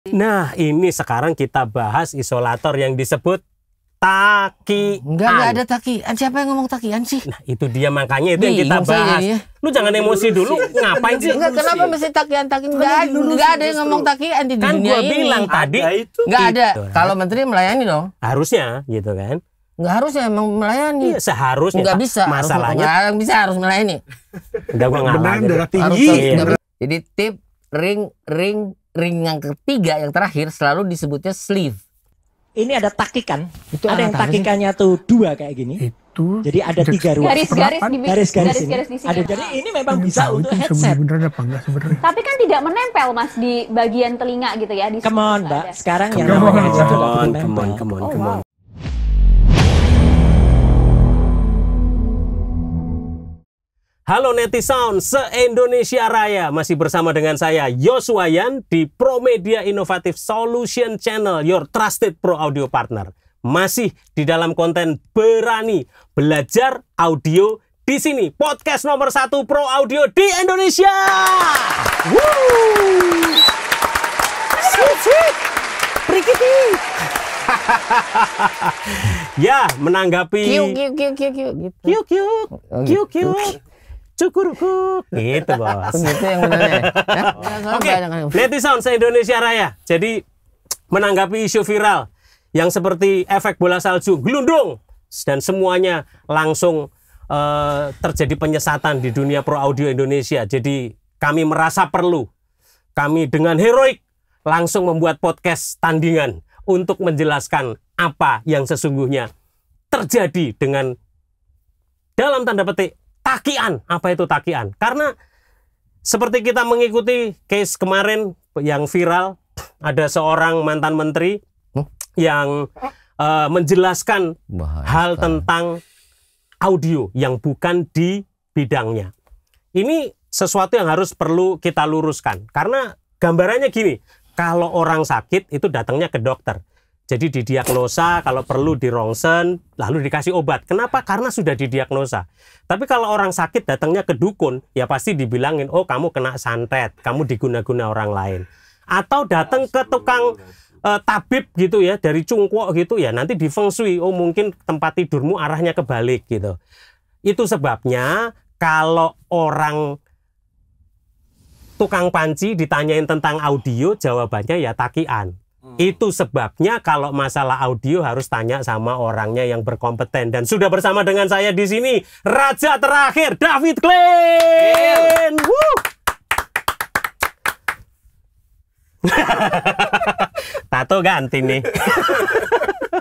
Nah, ini sekarang kita bahas isolator yang disebut takian. Enggak ada takian. Siapa yang ngomong takian sih? Nah, itu dia, makanya itu yang kita bahas. Lu jangan emosi dulu. Ngapain sih? Enggak, kenapa mesti takian? Enggak ada yang ngomong takian di dunia ini. Kan gua bilang tadi enggak ada. Kalau menteri melayani dong. Harusnya gitu kan. Enggak harusnya emang melayani. Iya, seharusnya. Enggak bisa. Masalahnya enggak bisa harus melayani. Enggak, gua ngalah. Darah tinggi. Jadi tip ring yang ketiga, yang terakhir selalu disebutnya sleeve. Ini ada takikan. Itu ada yang takikannya tuh dua kayak gini. Itu. Jadi ada 3 ruas. Garis-garis ini. Ada. Jadi ini memang bisa untuk headset. Bener apa enggak sebenarnya? Tapi kan tidak menempel Mas di bagian telinga gitu ya. Di Come on, Mbak. ada. Sekarang yang Come namanya on. headset juga perlu Come nempel. on. Halo netizen se-Indonesia Raya, masih bersama dengan saya Yoswayan di Promedia Innovative Solution Channel, your trusted pro audio partner. Masih di dalam konten berani belajar audio di sini, podcast nomor 1 pro audio di Indonesia. Woo! Sweet. Prikiti. Ya, menanggapi Cute. Cukurukuk gitu, Bos. Begitu yang benernya. Oke, netizen se-Indonesia Raya. Jadi menanggapi isu viral yang seperti efek bola salju gelundung dan semuanya langsung terjadi penyesatan di dunia pro audio Indonesia. Jadi kami merasa perlu, kami dengan heroik langsung membuat podcast tandingan untuk menjelaskan apa yang sesungguhnya terjadi dengan, dalam tanda petik, takian. Apa itu takian? Karena seperti kita mengikuti case kemarin yang viral, ada seorang mantan menteri yang menjelaskan hal tentang audio yang bukan di bidangnya. Ini sesuatu yang harus perlu kita luruskan. Karena gambarannya gini, kalau orang sakit itu datangnya ke dokter. Jadi didiagnosa, kalau perlu di rongsen, lalu dikasih obat. Kenapa? Karena sudah didiagnosa. Tapi kalau orang sakit datangnya ke dukun, ya pasti dibilangin, oh kamu kena santet, kamu diguna-guna orang lain. Atau datang ke tukang tabib gitu ya, dari cungkwok gitu ya, nanti di feng shui, oh mungkin tempat tidurmu arahnya kebalik gitu. Itu sebabnya kalau orang tukang panci ditanyain tentang audio, jawabannya ya takian. Itu sebabnya kalau masalah audio harus tanya sama orangnya yang berkompeten. Dan sudah bersama dengan saya di sini raja terakhir, David Klein. Tato ganti nih.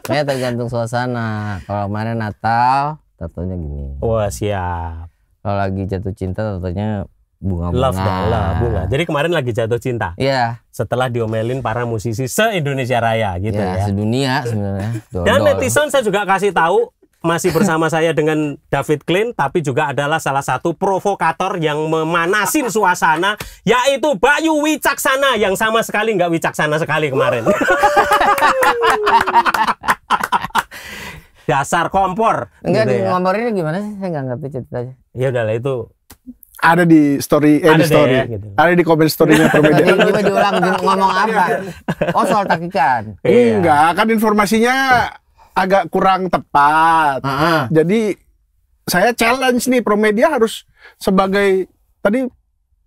Saya tergantung suasana. Kalau kemarin Natal, tatonya gini. Wah, siap. Kalau lagi jatuh cinta, tatonya bunga-bunga. Bunga. Jadi kemarin lagi jatuh cinta. Iya. Setelah diomelin para musisi se-Indonesia Raya gitu ya. Sedunia sebenarnya. Dan netizen saya juga kasih tahu, masih bersama saya dengan David Klein, tapi juga adalah salah satu provokator yang memanasin suasana, yaitu Bayu Wicaksana, yang sama sekali nggak wicaksana sekali kemarin. Dasar kompor. Enggak, gitu di ya. ngomporinnya gimana sih? Saya nggak ngerti ceritanya. Ya udahlah, itu Ada di story, Ada di story. deh, gitu. Ada di komen storynya Promedia. Coba diulang, ngomong apa? Oh, soal takikan. Enggak, kan informasinya agak kurang tepat. Jadi saya challenge nih, Promedia harus sebagai tadi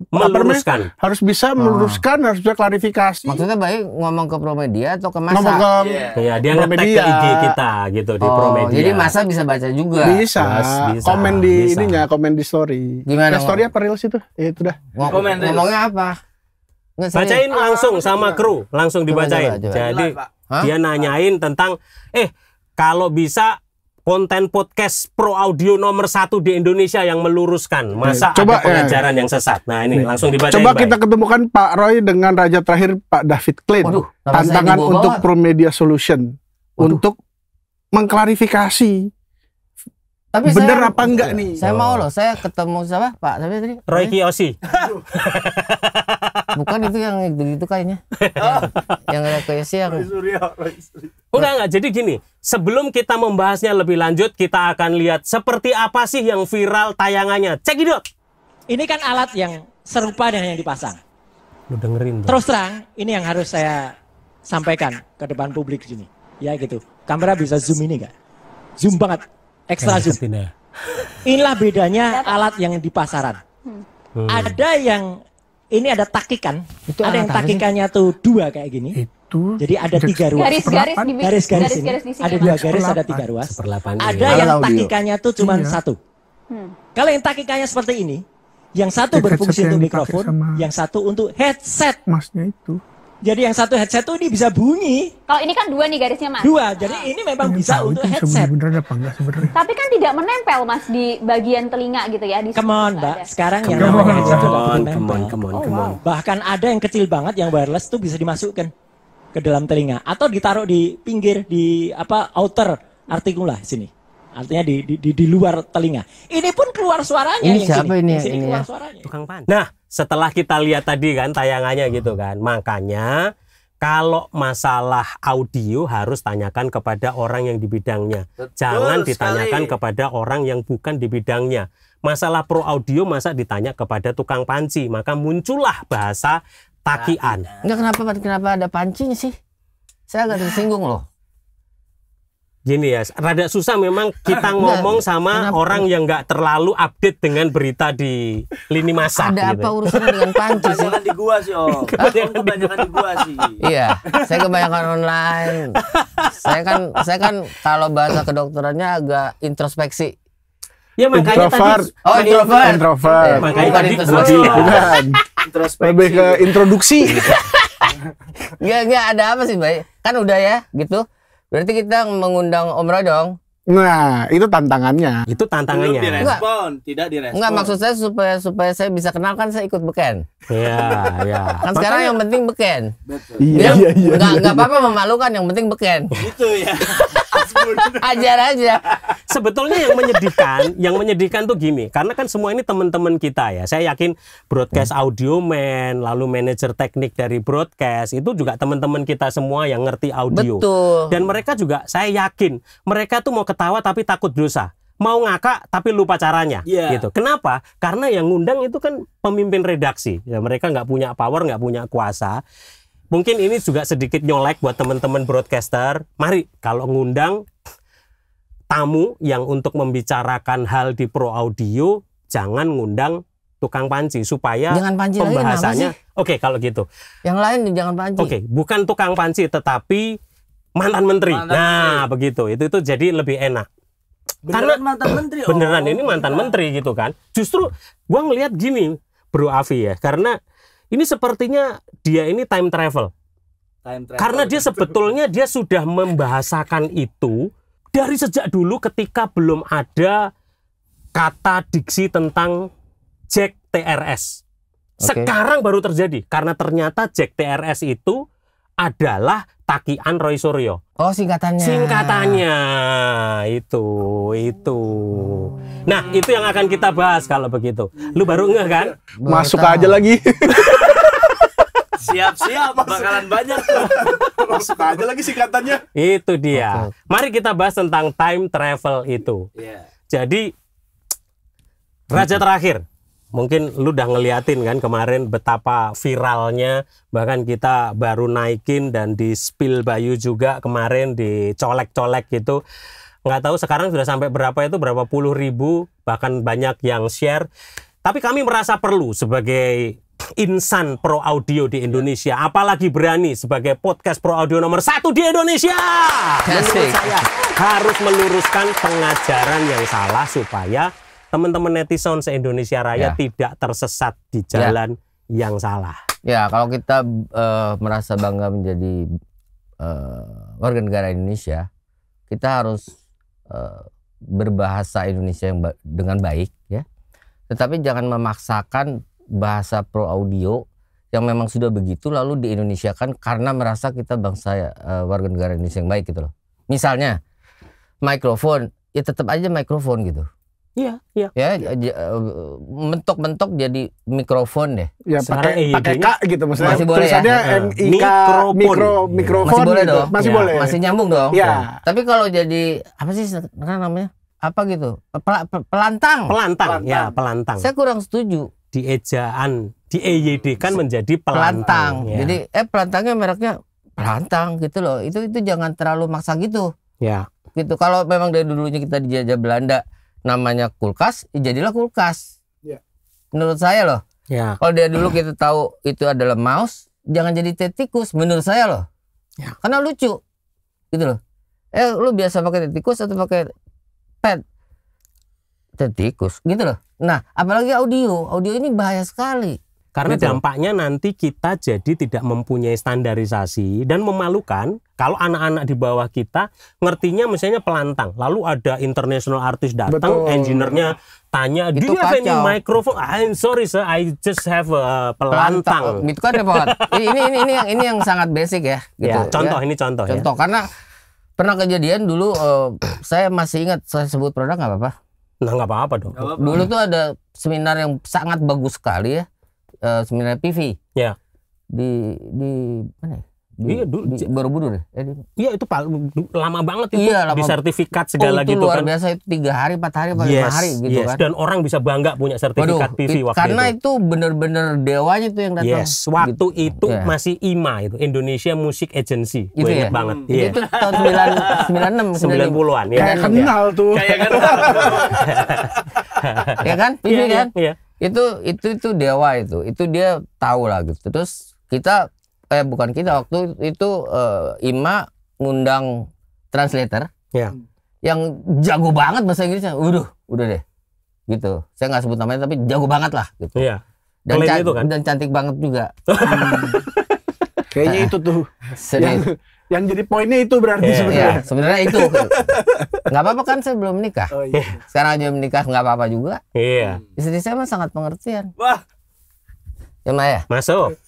meluruskan. harus bisa meluruskan, harus bisa klarifikasi. Maksudnya baik ngomong ke Promedia atau ke Masa? Ngomong ke Ya, dia nge-tag ke IG kita gitu di Promedia. Jadi Masa bisa baca juga. bisa, bisa, komen di bisa. ininya, komen di story. Gimana, Story apa reels itu? Ya itu dah. Ngomongnya apa? Nggak, serius. Bacain langsung sama kru, langsung dibacain. coba. Jadi dia nanyain tentang kalau bisa konten podcast pro audio nomor 1 di Indonesia yang meluruskan, masa Coba, ada pengajaran yang sesat. Nah ini langsung dibacain. Coba Bay. kita ketemukan Pak Roy dengan raja terakhir Pak David Klein. Waduh, nama saya Tantangan dibawa-bawa. untuk Promedia Solution untuk mengklarifikasi Tapi bener saya, apa enggak nih. Saya mau loh, saya ketemu siapa? Pak, siapa tadi? Roy Kiyoshi. Bukan itu yang gitu kayaknya. Yang rekoyasi yang Enggak. Jadi gini, sebelum kita membahasnya lebih lanjut, kita akan lihat seperti apa sih yang viral tayangannya. Cek it out. Ini kan alat yang serupa dengan yang dipasang. Lu dengerin. Bang. Terus terang, ini yang harus saya sampaikan ke depan publik sini. Ya gitu. Kamera bisa zoom ini nggak? Zoom banget, ekstra zoom. Inilah bedanya alat yang di pasaran. Ada yang ini ada takikan, Itu ada yang alat apa sih? takikannya tuh 2 kayak gini. Itu Jadi ada 3 ruas. Garis-garis di Garis-garis ini. garis-garis di sini. Ada 2 garis, ada 3 ruas. Seperlapan. Ada Alat yang audio. takikannya tuh cuma Iya. 1. Kalau yang takikannya seperti ini, yang satu Headset berfungsi yang untuk dipakai mikrofon, sama- yang satu untuk headset. Masnya itu. Jadi yang satu headset tuh ini bisa bunyi. Kalau ini kan 2 nih garisnya, Mas. 2. Jadi ini memang bisa Tahu untuk itu headset. bener apa enggak sebenarnya? Tapi kan tidak menempel, Mas, di bagian telinga gitu ya. Di Come sini on, nggak Mbak. ada. Sekarang yang Come namanya on. headset tuh nggak perlu Come nempel. on, come on, come on. Bahkan ada yang kecil banget yang wireless tuh bisa dimasukkan ke dalam telinga atau ditaruh di pinggir di outer artikula sini. Artinya di luar telinga. Ini pun keluar suaranya. Ini yang siapa sini. ini Yang sini ini keluar ya? suaranya. Tukang pan. Nah, setelah kita lihat tadi kan tayangannya gitu kan, makanya kalau masalah audio harus tanyakan kepada orang yang di bidangnya. Jangan ditanyakan kepada orang yang bukan di bidangnya. Masalah pro audio masa ditanya kepada tukang panci, maka muncullah bahasa takian. Enggak, kenapa ada pancinya sih? Saya agak tersinggung loh. Gini ya, rada susah memang kita ngomong sama kenapa? orang yang nggak terlalu update dengan berita di lini masa. Ada gitu. apa urusannya dengan panci sih? Kebanyakan di gua sih, Om. Kebanyakan di gua sih. Iya, saya kebanyakan online. Saya kan kalau bahasa kedokterannya agak introspeksi. Ya makanya Introvert. tadi Oh, introvert. Introvert. Makanya Bukan tadi introspeksi. Bukan. Introspeksi. Lebih ke introduksi. Enggak ada apa sih, Bay? Kan udah ya, gitu. Berarti kita mengundang Om Roy dong. Nah, itu tantangannya. itu Belum tantangannya. direspon, tidak direspon. Enggak, maksud saya supaya saya bisa kenal kan saya ikut beken. Ya, ya. Kan sekarang yang penting beken. Betul. Iya, Biar iya, iya. Enggak apa-apa memalukan, yang penting beken. Itu ya. Ajar aja. Sebetulnya yang menyedihkan tuh gini, karena kan semua ini teman-teman kita ya. Saya yakin broadcast audio man, lalu manajer teknik dari broadcast itu juga teman-teman kita semua yang ngerti audio. Betul. Dan mereka juga, saya yakin mereka tuh mau ketawa tapi takut dosa. Mau ngakak tapi lupa caranya, Iya. gitu. Kenapa? Karena yang ngundang itu kan pemimpin redaksi. Ya, mereka nggak punya power, nggak punya kuasa. Mungkin ini juga sedikit nyolek buat teman-teman broadcaster. Mari kalau ngundang tamu yang untuk membicarakan hal di pro audio, jangan ngundang tukang panci supaya Jangan panci lagi, kenapa pembahasannya. sih? Oke, kalau gitu. Yang lain jangan panci. Oke, bukan tukang panci tetapi mantan menteri. Nah, begitu. Itu jadi lebih enak. Beneran mantan menteri. Om. Beneran ini mantan menteri gitu kan. Justru gua ngelihat gini, Bro Afi ya, karena ini sepertinya dia ini time travel. Time travel. Karena dia sebetulnya dia sudah membahasakan itu dari sejak dulu ketika belum ada kata diksi tentang Jack TRS. Oke. Sekarang baru terjadi karena ternyata Jack TRS itu adalah Takian Roy Suryo. Oh, singkatannya. Singkatannya itu. Nah, itu yang akan kita bahas kalau begitu. Lu baru ngeh kan? Masuk tahu. aja lagi. Siap-siap bakalan banyak tuh. Masuk aja lagi singkatannya. Itu dia. Mari kita bahas tentang time travel itu. Iya. Jadi Raja Terakhir, mungkin lu udah ngeliatin kan kemarin betapa viralnya, bahkan kita baru naikin dan di spill Bayu juga kemarin dicolek-colek gitu. Nggak tahu sekarang sudah sampai berapa itu, berapa puluh ribu, bahkan banyak yang share. Tapi kami merasa perlu sebagai insan pro audio di Indonesia, apalagi berani sebagai podcast pro audio nomor 1 di Indonesia. Menurut saya harus meluruskan pengajaran yang salah supaya teman-teman netizen se-Indonesia Raya Ya. tidak tersesat di jalan yang salah. Ya, kalau kita merasa bangga menjadi warga negara Indonesia, kita harus berbahasa Indonesia dengan baik, ya. Tetapi jangan memaksakan bahasa pro audio yang memang sudah begitu lalu di Indonesia kan karena merasa kita bangsa warga negara Indonesia yang baik gitu loh. Misalnya mikrofon, ya tetap aja mikrofon gitu. Iya, iya. Ya, mentok-mentok jadi mikrofon deh. Ya Sekarang pakai K gitu maksudnya. Masih boleh ya? Tulisannya MIK mikrofon Masih boleh gitu. dong. Masih Ya. boleh. Masih nyambung dong. Ya. Tapi kalau jadi apa sih sekarang namanya? Apa gitu? Pelantang. Pelantang, ya pelantang. Saya kurang setuju. Di ejaan, di EYD kan menjadi pelantang. Pelantang. Ya. Jadi pelantangnya mereknya pelantang gitu loh. Itu jangan terlalu maksa gitu. Ya. Gitu. Kalau memang dari dulunya kita dijajah Belanda namanya kulkas, jadilah kulkas. Ya. Menurut saya loh. Ya. Kalau dari dulu kita tahu itu adalah mouse, jangan jadi tikus menurut saya loh. Ya. Karena lucu. Gitu loh. Lu biasa pakai tikus atau pakai pet? Tikus gitu loh. Nah, apalagi audio ini bahaya sekali. Karena gitu. Dampaknya nanti kita jadi tidak mempunyai standarisasi dan memalukan kalau anak-anak di bawah kita ngertinya misalnya pelantang. Lalu ada international artist datang, engineer-nya tanya, "Do you have any microphone?" "I'm sorry sir, I just have a pelantang." Itu kan repot. ini yang sangat basic ya. Gitu, ya, contoh ya. ini contoh. Contoh Ya. karena pernah kejadian dulu, saya masih ingat, saya sebut produk nggak apa-apa. Nah, nggak apa-apa dong. Dulu tuh ada seminar yang sangat bagus sekali ya, seminar PV. Ya. Di mana ya? Iya, di Borobudur ya? Iya, itu lama banget itu. Iya, lama. Di sertifikat segala itu gitu luar kan. biasa, itu 3 hari, 4 hari, 5 hari gitu kan. Dan orang bisa bangga punya sertifikat PV waktu karena itu. itu bener-bener dewanya tuh yang datang. Yes, waktu gitu. itu masih IMA itu, Indonesia Music Agency. Itu Gue ya? ingat banget. Itu tahun 96 90-an ya. Kayak kenal tuh. Kayak kan. Ya kan? PV kan? Iya. Itu dewa itu. Itu dia tahu lah gitu. Terus kita bukan kita waktu itu IMA ngundang translator Ya. yang jago banget bahasa Inggrisnya. Udah deh. Gitu. Saya nggak sebut namanya tapi jago banget lah gitu. Iya. Dan, Klaim itu kan? dan cantik banget juga. Kayaknya itu tuh. Serius. Yang jadi poinnya itu berarti Iya, sebenarnya. Ya, sebenarnya itu. Nggak apa-apa kan saya belum menikah. Oh, iya. Sekarang aja menikah nggak apa-apa juga. Iya. Istri saya mah sangat pengertian. Wah. Ya Maya. Masuk.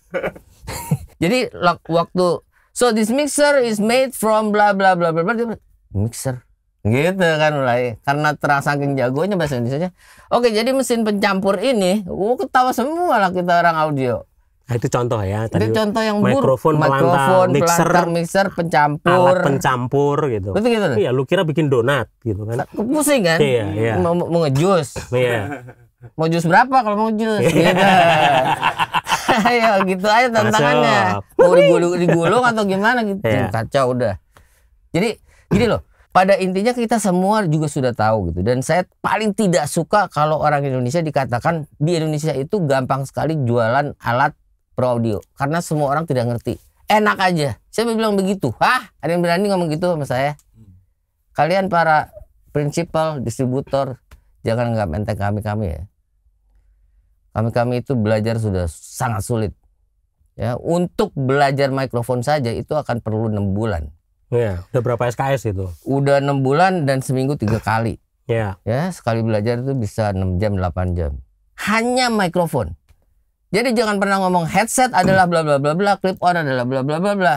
Jadi waktu so this mixer is made from bla bla bla bla bla, mixer gitu kan mulai karena saking jagonya bahasa Indonesianya. Oke, jadi mesin pencampur ini ketawa semua lah kita orang audio. Nah, itu contoh ya. Itu contoh yang buruk. Mikrofon, pelantang, mixer, pencampur, alat pencampur gitu. Betul gitu. Iya, lu kira bikin donat gitu kan. Pusing kan? Iya. Mau ngejus. Iya. Mau jus berapa kalau mau jus? Gitu. Ayo gitu aja tantangannya. Mau digulung atau gimana gitu. Iya. Kacau udah. Jadi gini loh. Pada intinya kita semua juga sudah tahu gitu. Dan saya paling tidak suka kalau orang Indonesia dikatakan di Indonesia itu gampang sekali jualan alat pro audio. Karena semua orang tidak ngerti. Enak aja. Saya bilang begitu. Ada yang berani ngomong gitu sama saya? Kalian para prinsipal, distributor, jangan nggak menteng kami ya. Kami itu belajar sudah sangat sulit. Ya, untuk belajar mikrofon saja itu akan perlu 6 bulan. Iya, udah berapa SKS itu? Udah 6 bulan dan seminggu 3 kali. Iya. Ya, sekali belajar itu bisa 6 jam, 8 jam. Hanya mikrofon. Jadi jangan pernah ngomong headset adalah bla bla bla bla, clip on adalah bla bla bla bla.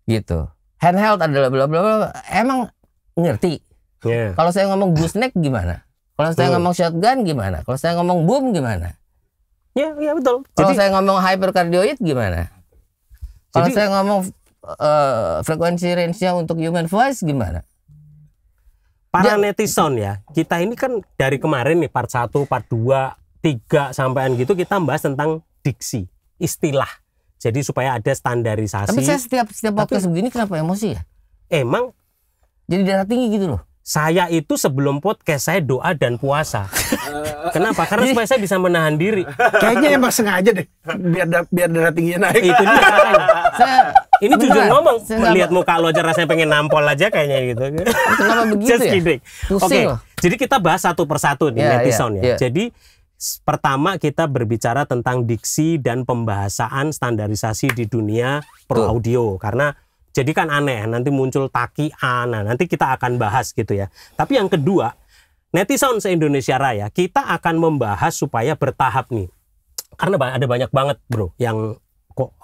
Gitu. Handheld adalah bla bla bla. Emang ngerti? Iya. Kalau saya ngomong gooseneck gimana? Kalau saya ngomong shotgun gimana? Kalau saya ngomong boom gimana? Iya betul. Kalau saya ngomong hypercardioid gimana? Kalau saya ngomong frekuensi range-nya untuk human voice gimana? Para netizen ya, kita ini kan dari kemarin nih part 1, part 2, 3 sampean gitu kita bahas tentang diksi, istilah. Jadi supaya ada standarisasi. Tapi saya setiap podcast begini kenapa emosi ya? Emang jadi darah tinggi gitu loh. Saya itu sebelum podcast saya doa dan puasa. Kenapa? Karena supaya saya bisa menahan diri. Kayaknya emang sengaja deh biar darah tingginya naik. Itu dia makanya. Ini jujur ngomong, lihat muka lo aja rasanya pengen nampol aja kayaknya gitu. Kenapa begitu Just ya? kidding. Oke, jadi kita bahas satu persatu nih netizen ya. Jadi pertama kita berbicara tentang diksi dan pembahasan standarisasi di dunia pro audio karena jadi kan aneh, nanti muncul takian, nah nanti kita akan bahas gitu ya. Tapi yang kedua, netizen se-Indonesia Raya, kita akan membahas supaya bertahap nih. Karena ada banyak banget bro, yang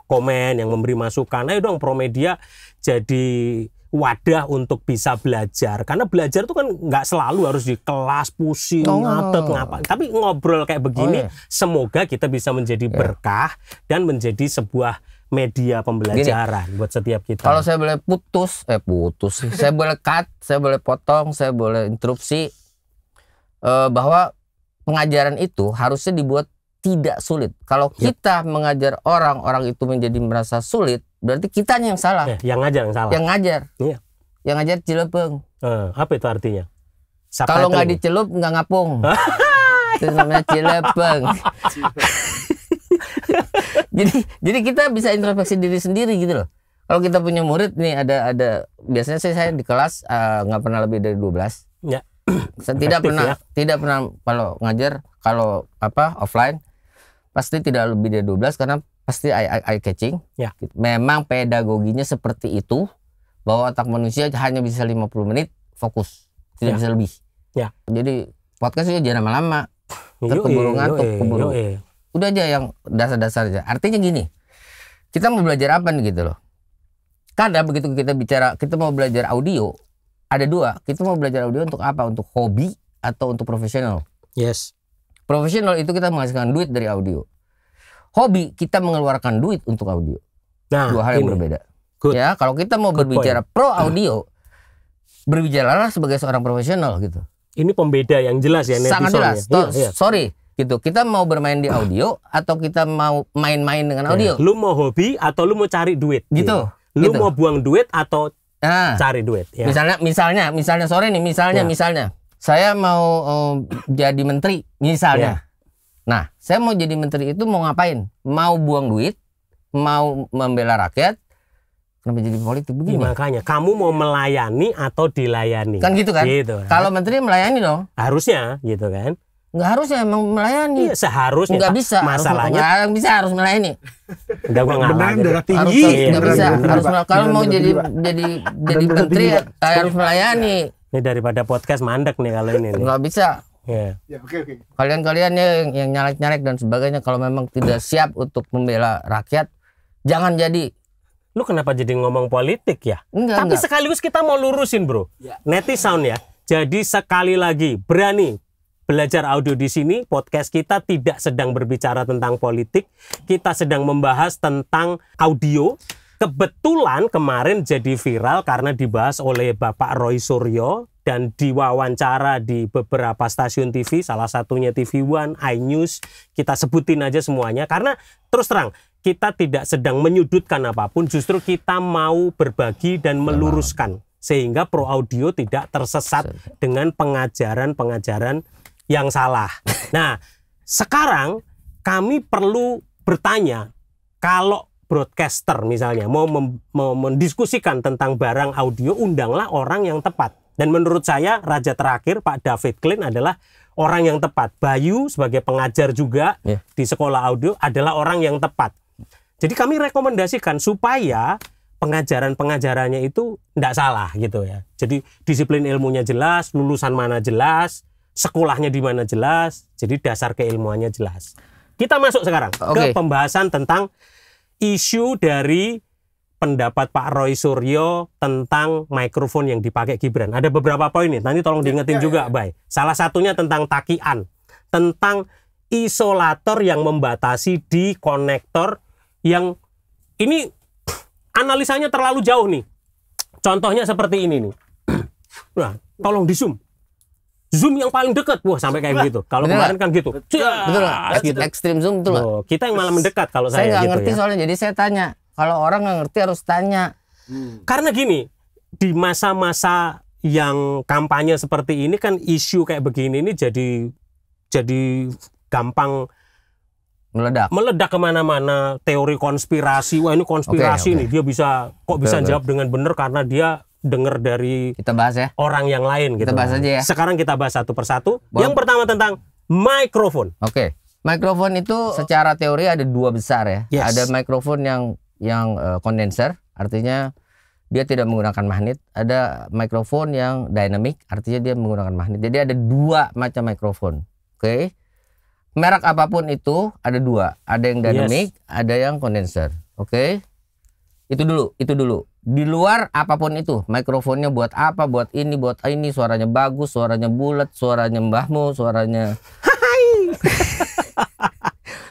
komen, yang memberi masukan, ayo dong Promedia jadi wadah untuk bisa belajar. Karena belajar itu kan nggak selalu harus di kelas, pusing, ngatet, ngapa. Tapi ngobrol kayak begini, semoga kita bisa menjadi berkah dan menjadi sebuah media pembelajaran buat setiap kita. Kalau saya boleh putus, saya boleh cut, saya boleh potong, saya boleh interupsi, bahwa pengajaran itu harusnya dibuat tidak sulit. Kalau kita mengajar orang itu menjadi merasa sulit, berarti kitanya yang salah. Yang ngajar yang salah. Yang ngajar. Iya. Yang ngajar Cilepeng. Apa itu artinya? Kalau nggak dicelup nggak ngapung. Itu namanya Cilepeng. jadi kita bisa introspeksi diri sendiri gitu loh. Kalau kita punya murid nih ada biasanya saya di kelas nggak pernah lebih dari 12. Ya. Saya tidak pernah kalau ngajar kalau offline pasti tidak lebih dari 12 karena pasti eye catching. Ya. Memang pedagoginya seperti itu bahwa otak manusia hanya bisa 50 menit fokus, tidak bisa lebih. Ya. Jadi podcast itu jangan lama-lama. Keburu ngantuk, keburu. Udah aja yang dasar-dasar aja. Artinya gini, kita mau belajar apa nih gitu loh. Karena begitu kita bicara, kita mau belajar audio, ada dua. Kita mau belajar audio untuk apa? Untuk hobi atau untuk profesional? Yes. Profesional itu kita menghasilkan duit dari audio. Hobi kita mengeluarkan duit untuk audio. Nah, dua hal yang berbeda. Good. Ya, kalau kita mau berbicara pro audio, berbicaralah sebagai seorang profesional gitu. Ini pembeda yang jelas ya. Sangat jelas. Iya. Sorry. Gitu, kita mau bermain di audio atau kita mau main-main dengan audio. Lu mau hobi atau lu mau cari duit? Gitu. Lu mau buang duit atau cari duit? Ya. Misalnya sore nih, misalnya saya mau jadi menteri, misalnya. Nah, saya mau jadi menteri itu mau ngapain? Mau buang duit, mau membela rakyat. Kenapa jadi politik begini? Makanya kamu mau melayani atau dilayani? Kan gitu kan? Gitu, kan? Kalau menteri melayani dong. Harusnya gitu kan? Nggak harusnya emang melayani. Iya, seharusnya. Nggak bisa. Masalahnya harus melayani. Udah gua ngalah. Darah tinggi. Nggak bisa. Harus kalau mau jadi menteri harus melayani. Ini daripada podcast mandek nih kalau ini. Nggak bisa. Ya, oke. Kalian yang nyalek-nyalek dan sebagainya kalau memang tidak siap untuk membela rakyat, jangan jadi. Lu kenapa jadi ngomong politik ya? Tapi sekaligus kita mau lurusin, bro. Netisound ya. Jadi sekali lagi berani belajar audio di sini. Podcast kita tidak sedang berbicara tentang politik. Kita sedang membahas tentang audio. Kebetulan kemarin jadi viral karena dibahas oleh Bapak Roy Suryo dan diwawancara di beberapa stasiun TV, salah satunya TV One, iNews. Kita sebutin aja semuanya karena terus terang kita tidak sedang menyudutkan apapun, justru kita mau berbagi dan meluruskan sehingga pro audio tidak tersesat dengan pengajaran-pengajaran yang salah. Nah, sekarang kami perlu bertanya, kalau broadcaster misalnya mau mendiskusikan tentang barang audio, undanglah orang yang tepat. Dan menurut saya raja terakhir Pak David Klein adalah orang yang tepat. Bayu sebagai pengajar juga di sekolah audio adalah orang yang tepat. Jadi kami rekomendasikan supaya pengajarannya itu tidak salah gitu ya. Jadi disiplin ilmunya jelas, lulusan mana jelas, sekolahnya di mana jelas, jadi dasar keilmuannya jelas. Kita masuk sekarang ke pembahasan tentang isu dari pendapat Pak Roy Suryo tentang mikrofon yang dipakai Gibran. Ada beberapa poin nih, nanti tolong diingetin juga, Bay. Salah satunya tentang takian, tentang isolator yang membatasi di konektor yang ini analisanya terlalu jauh nih. Contohnya seperti ini nih. Nah, tolong di zoom. Zoom yang paling dekat, wah sampai kayak begitu. Kalau kemarin kan gitu. Betul. Gitu. Extreme zoom betul. Kita yang malah mendekat kalau saya nggak gitu ngerti ya. Soalnya jadi saya tanya. Kalau orang nggak ngerti harus tanya. Karena gini, di masa-masa yang kampanye seperti ini kan isu kayak begini ini jadi gampang meledak kemana-mana. Teori konspirasi, wah ini konspirasi nih. Dia bisa jawab dengan benar karena dia dengar dari kita bahas ya orang yang lain gitu. Kita bahas aja ya. Sekarang kita bahas satu persatu. Yang pertama tentang mikrofon. Mikrofon itu secara teori ada dua besar ya. Ada mikrofon yang kondenser, artinya dia tidak menggunakan magnet. Ada mikrofon yang dynamic, artinya dia menggunakan magnet. Jadi ada dua macam mikrofon. Merek apapun itu ada dua. Ada yang dynamic, ada yang kondenser. Itu dulu. Di luar apapun itu, mikrofonnya buat apa, buat ini, suaranya bagus, suaranya bulat, suaranya mbahmu, suaranya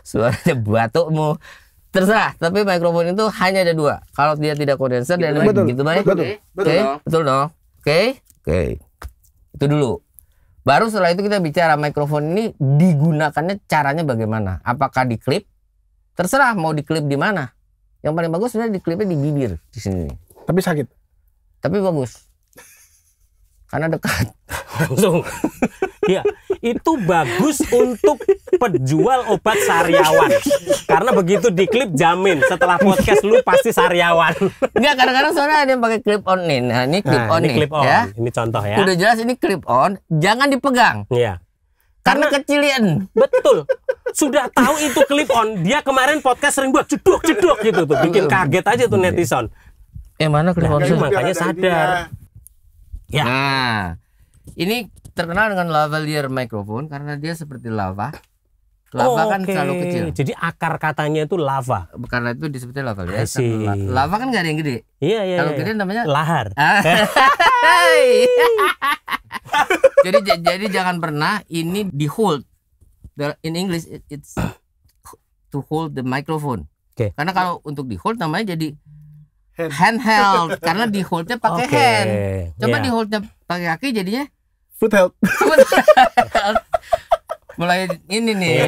suaranya batukmu, terserah. Tapi mikrofon itu hanya ada dua. Kalau dia tidak kondenser dan begitu baik. Betul dong. Oke. Itu dulu. Baru setelah itu kita bicara mikrofon ini digunakannya caranya bagaimana? Apakah diklip? Terserah mau diklip di mana. Yang paling bagus sebenarnya di klipnya di bibir di sini. Tapi sakit. Tapi bagus. Karena dekat. Langsung. Iya, itu bagus untuk penjual obat sariawan. Karena begitu di klip jamin setelah podcast lu pasti sariawan. Enggak, kadang-kadang soalnya ada yang pakai clip on nih. Nah, ini clip on ini nih. clip on. Ya. Ini contoh ya. Udah jelas ini clip on, jangan dipegang. Iya. Karena kecilian. Betul. Sudah tahu itu clip on, dia kemarin podcast sering buat jeduk gitu tuh, bikin kaget aja tuh netizen. Mana clip on? Makanya sadar. Ya. Nah, ini terkenal dengan lavalier microphone karena dia seperti lava. Lava kan selalu kecil. Jadi akar katanya itu lava. Karena itu disebutnya lavalier. Asik. Lava kan nggak ada yang gede. Iya. Kalau gede namanya lahar. Jadi jangan pernah ini di hold. In English it's to hold the microphone. Oke. Karena kalau untuk di hold namanya jadi handheld karena di holdnya pakai hand. Coba di holdnya pakai kaki jadinya Foot held. Mulai ini nih.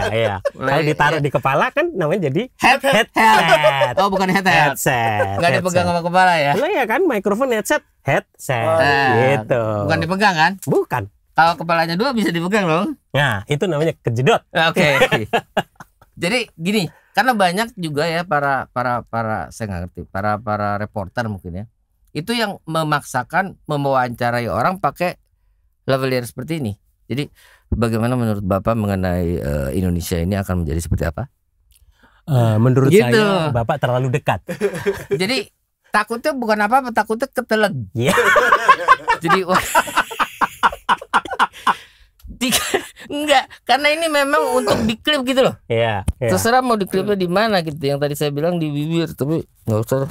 Iya. Kalau ditaruh di kepala kan namanya jadi headset. Oh, bukan headset. Enggak dipegang sama kepala ya? Lah ya kan mikrofon headset. Gitu. Bukan dipegang kan? Bukan. Kalau kepalanya dua bisa dipegang dong. Nah, itu namanya kejedot. Oke. Jadi gini, karena banyak juga ya para saya nggak ngerti, para reporter mungkin ya. Itu yang memaksakan mewawancarai orang pakai lavalier seperti ini. Jadi bagaimana menurut Bapak mengenai Indonesia ini akan menjadi seperti apa? Menurut Gitu. saya Bapak terlalu dekat. Jadi takutnya bukan apa-apa, takutnya keteleg. Iya. Jadi enggak, karena ini memang untuk diklip gitu loh. Iya. Terserah mau diklipnya di mana gitu. Yang tadi saya bilang di bibir, tapi nggak usah.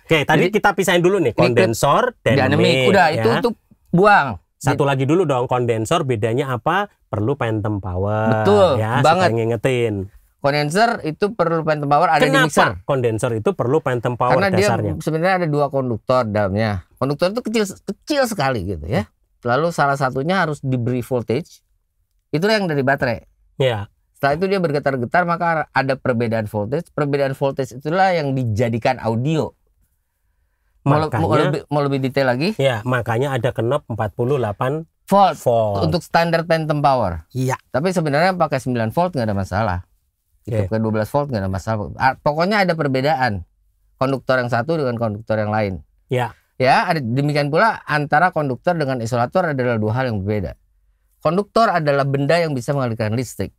Oke, tadi kita pisahin dulu nih kondensor, dynamic. Udah ya. itu untuk buang. Satu lagi dulu dong, kondensor bedanya apa? Perlu phantom power. Betul, ya, banget. supaya ngingetin. Kondenser itu perlu phantom power ada di mixer. Kenapa kondensor itu perlu phantom power Karena dasarnya? dia sebenarnya ada dua konduktor dalamnya. Konduktor itu kecil sekali gitu ya. Lalu salah satunya harus diberi voltage. Itulah yang dari baterai. Ya. Setelah itu dia bergetar-getar maka ada perbedaan voltage. Perbedaan voltage itulah yang dijadikan audio. Mau lebih detail lagi? Ya, makanya ada knob 48 volt. Untuk standar phantom power. Iya. Tapi sebenarnya pakai 9 volt nggak ada masalah. Gitu, pakai 12 volt nggak ada masalah. Pokoknya ada perbedaan konduktor yang satu dengan konduktor yang lain. Ya. Ya, demikian pula antara konduktor dengan isolator adalah dua hal yang berbeda. Konduktor adalah benda yang bisa mengalirkan listrik.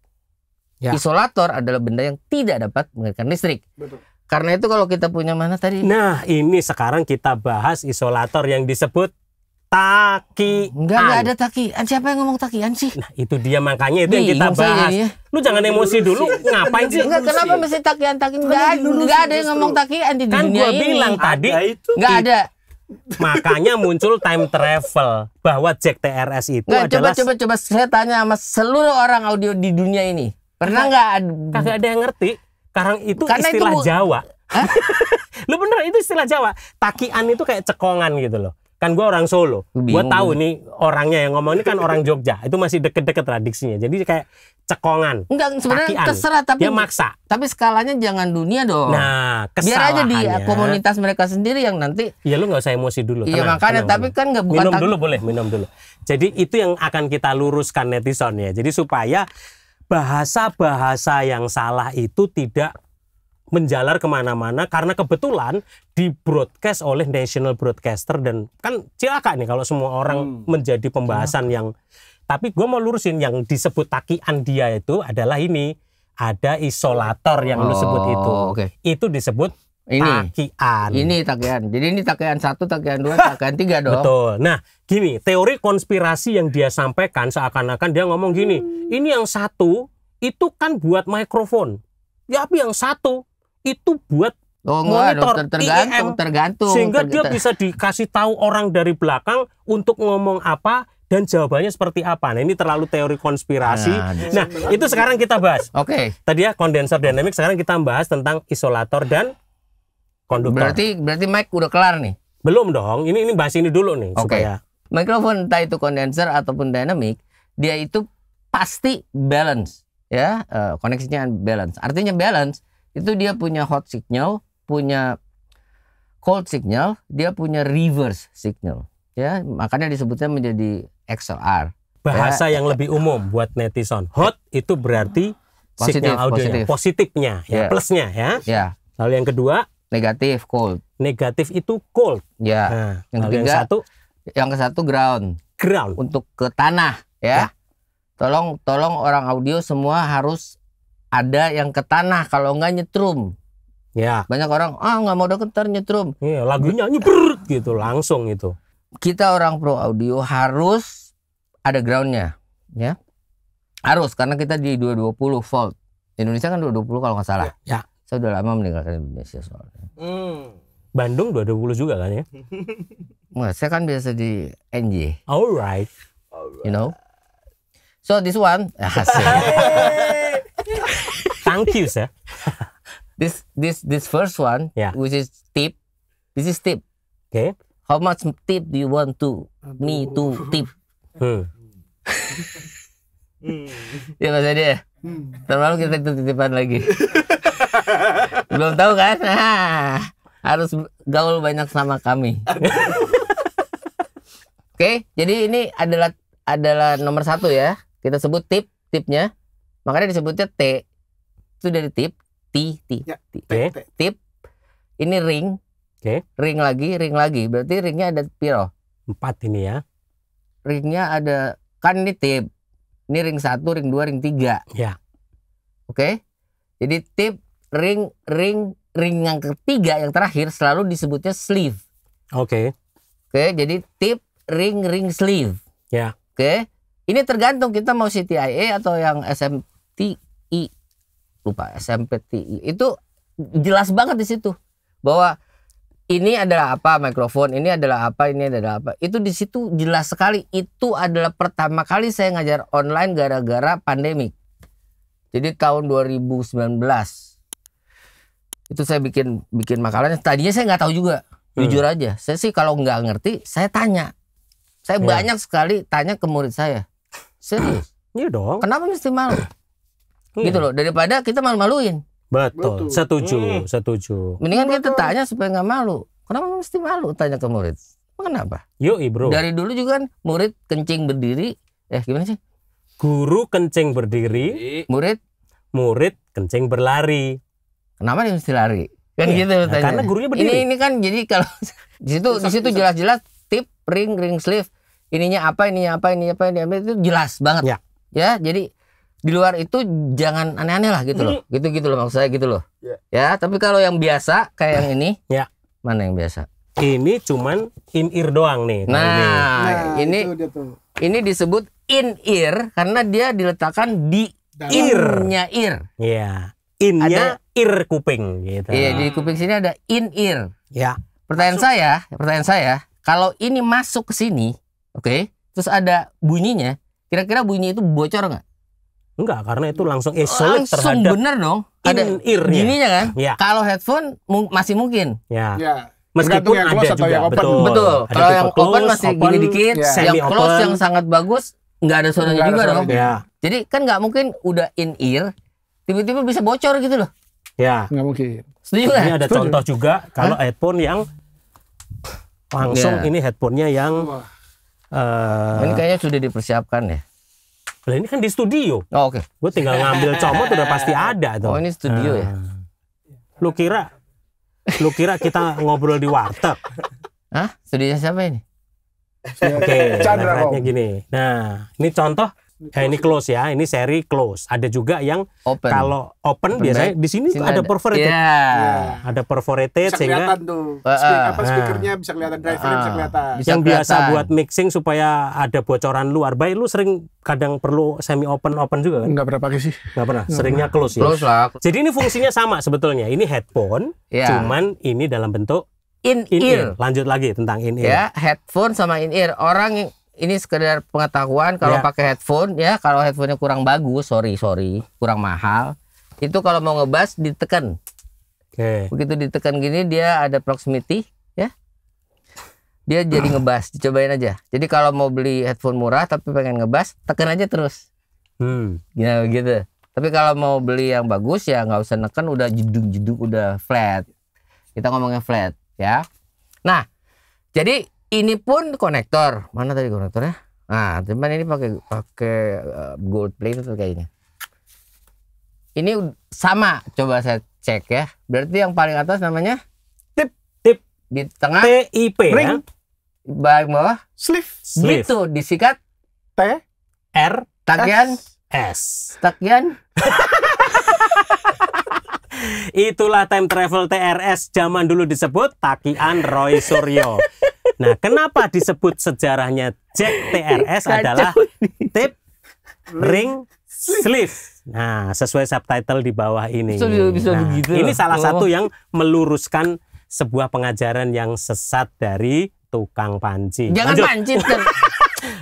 Ya. Isolator adalah benda yang tidak dapat mengalirkan listrik. Betul. Karena itu kalau kita punya mana tadi? Nah, ini sekarang kita bahas isolator yang disebut takian. Enggak ada takian. Siapa yang ngomong takian sih? Nah, itu dia makanya itu yang kita bahas. Lu jangan emosi dulu. Ngapain sih? Enggak, kenapa mesti takian? Enggak ada yang ngomong takian di kan dunia ini. Kan gua bilang tadi enggak ada. Makanya muncul time travel bahwa Jack TRS itu adalah coba saya tanya sama seluruh orang audio di dunia ini. Pernah enggak? Kagak ada yang ngerti. Karena itu istilah itu Jawa. Lu bener itu istilah Jawa. Takian itu kayak cekongan gitu loh. Kan gua orang Solo. Gua tahu nih orangnya yang ngomong ini kan orang Jogja. Itu masih deket-deket tradiksinya. Jadi kayak cekongan. Enggak, sebenarnya takian. terserah tapi dia maksa. Tapi skalanya jangan dunia dong. Nah, biar aja di komunitas mereka sendiri yang nanti. Iya, lu nggak usah emosi dulu. Iya, makanya tapi kan nggak bukan minum dulu boleh, minum dulu. Jadi itu yang akan kita luruskan netizen ya. Jadi supaya bahasa-bahasa yang salah itu tidak menjalar kemana-mana karena kebetulan di broadcast oleh national broadcaster dan kan cilaka nih kalau semua orang menjadi pembahasan yang tapi gue mau lurusin yang disebut takian dia itu adalah ini ada isolator yang lu sebut itu itu disebut takian. Ini takian. Jadi ini takian 1, takian 2, takian 3 dong. Betul. Nah gini teori konspirasi yang dia sampaikan seakan-akan dia ngomong gini ini yang satu itu kan buat mikrofon ya tapi yang satu itu buat monitor tergantung sehingga dia bisa dikasih tahu orang dari belakang untuk ngomong apa dan jawabannya seperti apa. Nah ini terlalu teori konspirasi. Nah itu sekarang kita bahas. Tadi ya kondensor dynamic, sekarang kita bahas tentang isolator dan konduktor. Berarti mic udah kelar nih? Belum dong. Ini bahas ini dulu nih supaya mikrofon entah itu kondenser ataupun dynamic dia itu pasti balance ya, koneksinya balance. Artinya balance itu dia punya hot signal punya cold signal, dia punya reverse signal. Ya, makanya disebutnya menjadi XLR. Bahasa yang lebih umum buat netizen. Hot itu berarti signal audionya, positifnya, ya, plusnya ya. Ya. Lalu yang kedua, negatif, cold. Negatif itu cold. Ya. Nah, yang ketiga, yang ke satu ground. Ground. Untuk ke tanah, ya. Tolong orang audio semua harus ada yang ke tanah, kalau enggak nyetrum. Ya. Banyak orang nggak mau deketan nyetrum. Iya, lagunya nyebrut gitu langsung itu. Kita orang pro audio harus ada groundnya, ya. Harus, karena kita di 220 volt. Indonesia kan 220 kalau nggak salah. Ya. Saya udah lama meninggalkan Indonesia soalnya. Bandung 220 juga kan ya? Nah, saya kan biasa di NJ. Alright. You know. So this one, thank you sir. This first one, which is tip. This is tip. Okay. How much tip do you want me to tip? Ya Mas Adi ya. Terlalu kita titipan lagi. Belum tahu kan? Harus gaul banyak sama kami. Oke, jadi ini adalah nomor 1 ya. Kita sebut tipnya. Makanya disebutnya T. Itu dari tip. Tip. Ini ring. Oke. Ring lagi. Berarti ringnya ada piro? 4 ini ya. Ringnya ada, kan ini tip. Ini ring 1, ring 2, ring 3. Ya. Oke. Jadi tip, ring yang ketiga yang terakhir selalu disebutnya sleeve. Oke. Oke, jadi tip, ring sleeve. Ya. Oke. Ini tergantung kita mau CTIA atau yang SMPTI. Lupa, SMPTI. Itu jelas banget di situ bahwa ini adalah apa mikrofon, ini adalah apa, ini adalah apa. Itu di situ jelas sekali. Itu adalah pertama kali saya ngajar online gara-gara pandemik. Jadi tahun 2019 itu saya bikin makalahnya. Tadinya saya nggak tahu juga, jujur aja. Saya sih kalau nggak ngerti, saya tanya. Saya banyak sekali tanya ke murid saya. Serius? Iya dong. Kenapa mesti malu? Gitu loh. Daripada kita malu-maluin. Betul. Setuju. Mendingan kita tanya supaya nggak malu. Kenapa mesti malu tanya ke murid? Kenapa? Yoi bro. Dari dulu juga kan murid kencing berdiri. Gimana sih? Guru kencing berdiri. Murid kencing berlari. Kenapa dia mesti lari? Kan gitu. Nah, karena gurunya berdiri. Ini kan jadi kalau di situ jelas-jelas tip, ring sleeve. Ininya apa itu jelas banget. Ya, jadi di luar itu jangan aneh-aneh lah gitu loh. Gitu loh maksud saya gitu loh. Ya, tapi kalau yang biasa kayak yang ini, mana yang biasa? Ini cuman in ear doang nih. Ini disebut in ear karena dia diletakkan di ear-nya ear. Iya. In-nya ear kuping gitu. Iya, di kuping sini ada in ear. Ya. Pertanyaan saya, kalau ini masuk ke sini, oke, terus ada bunyinya, kira-kira bunyi itu bocor nggak? Enggak, karena itu langsung isolate langsung terhadap bener dong. Ada gininya kan? Ya. Kalau headphone masih mungkin. Ya. Meskipun yang ada close juga, yang open. Betul. Kalau yang close, open masih gini dikit, yang close yang sangat bagus nggak ada suaranya juga dong. Ya. Jadi kan nggak mungkin udah in ear tiba-tiba bisa bocor gitu loh. Ya. Nggak mungkin. Setuju nggak? Ini ada contoh juga kalau headphone yang langsung ini headphone-nya yang ini kayaknya sudah dipersiapkan ya. Lah ini kan di studio. Oh, oke. Gue tinggal ngambil comot udah pasti ada tuh. Oh, ini studio ya. Lu kira kita ngobrol di warteg? Hah? Studionya siapa ini? Oke, ibaratnya gini. Nah, ini contoh. Ini close ya, ini seri close. Ada juga yang kalau open biasanya di sini ada perforated. Ada perforated bisa sehingga kelihatan tuh. Speakernya bisa kelihatan, drivernya bisa kelihatan. Yang biasa buat mixing supaya ada bocoran luar. Baik, lu sering kadang perlu semi open juga kan? Enggak pernah pakai sih. Enggak pernah. Seringnya close ya. Close lah. Jadi ini fungsinya sama sebetulnya. Ini headphone, cuman ini dalam bentuk in ear. Lanjut lagi tentang in ear. Ya, headphone sama in ear. Orang ini sekedar pengetahuan kalau pakai headphone ya, kalau headphonenya kurang bagus, sorry, kurang mahal. Itu kalau mau ngebas ditekan. Begitu ditekan gini dia ada proximity ya. Dia jadi ngebas, dicobain aja. Jadi kalau mau beli headphone murah tapi pengen ngebas, tekan aja terus. Ya gitu. Tapi kalau mau beli yang bagus ya nggak usah neken, udah jeduk udah flat. Kita ngomongnya flat ya. Nah, jadi ini pun konektor. Mana tadi konektornya? Nah, cuman ini pakai gold plate itu kayaknya. Ini sama, coba saya cek ya. Berarti yang paling atas namanya Tip. Di tengah TIP ya. Ring. Bawah Sleeve. gitu disikat T. R takian S. takian. Itulah time travel TRS zaman dulu disebut takian Roy Suryo. Nah, kenapa disebut sejarahnya Jack TRS adalah tip, ring, sleeve. Nah, sesuai subtitle di bawah ini. Bisa Nah, begitu ini loh. salah satu yang meluruskan sebuah pengajaran yang sesat dari tukang panci. Jangan Lanjut. pancit kan.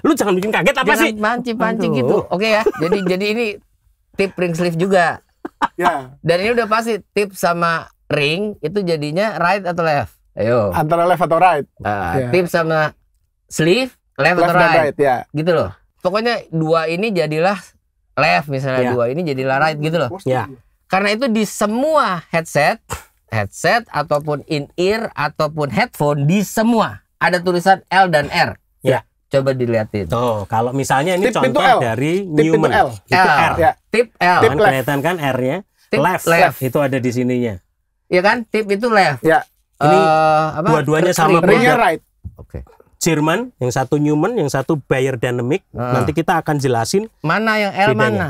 Lu jangan bikin kaget apa Jangan sih? panci Aduh. gitu. Oke ya. Jadi ini tip ring sleeve juga. Ya. Dan ini udah pasti tip sama ring itu jadinya right atau left? Ayo. Antara left atau right. Ya. Tip sama sleeve left Left atau dan right? right ya. Gitu loh. Pokoknya dua ini jadilah left misalnya, Ya. dua ini jadilah right gitu loh. Ya. Karena itu di semua headset ataupun in-ear ataupun headphone, di semua ada tulisan L dan R. Ya. Coba dilihatin. Tuh, kalau misalnya ini Tip contoh itu L. dari Tip itu Newman. L. Itu R. Ya. Tip L. Tip Kan left. kelihatan kan R-nya? Tip Left. left. Itu ada di sininya. Iya kan? Tip itu left. Ya. Ini apa? dua-duanya sama Ring- Ringnya produk. right. Oke. Jerman, yang satu Newman, yang satu Bayer Dynamic. Nanti kita akan jelasin Mana yang L Bedanya. mana?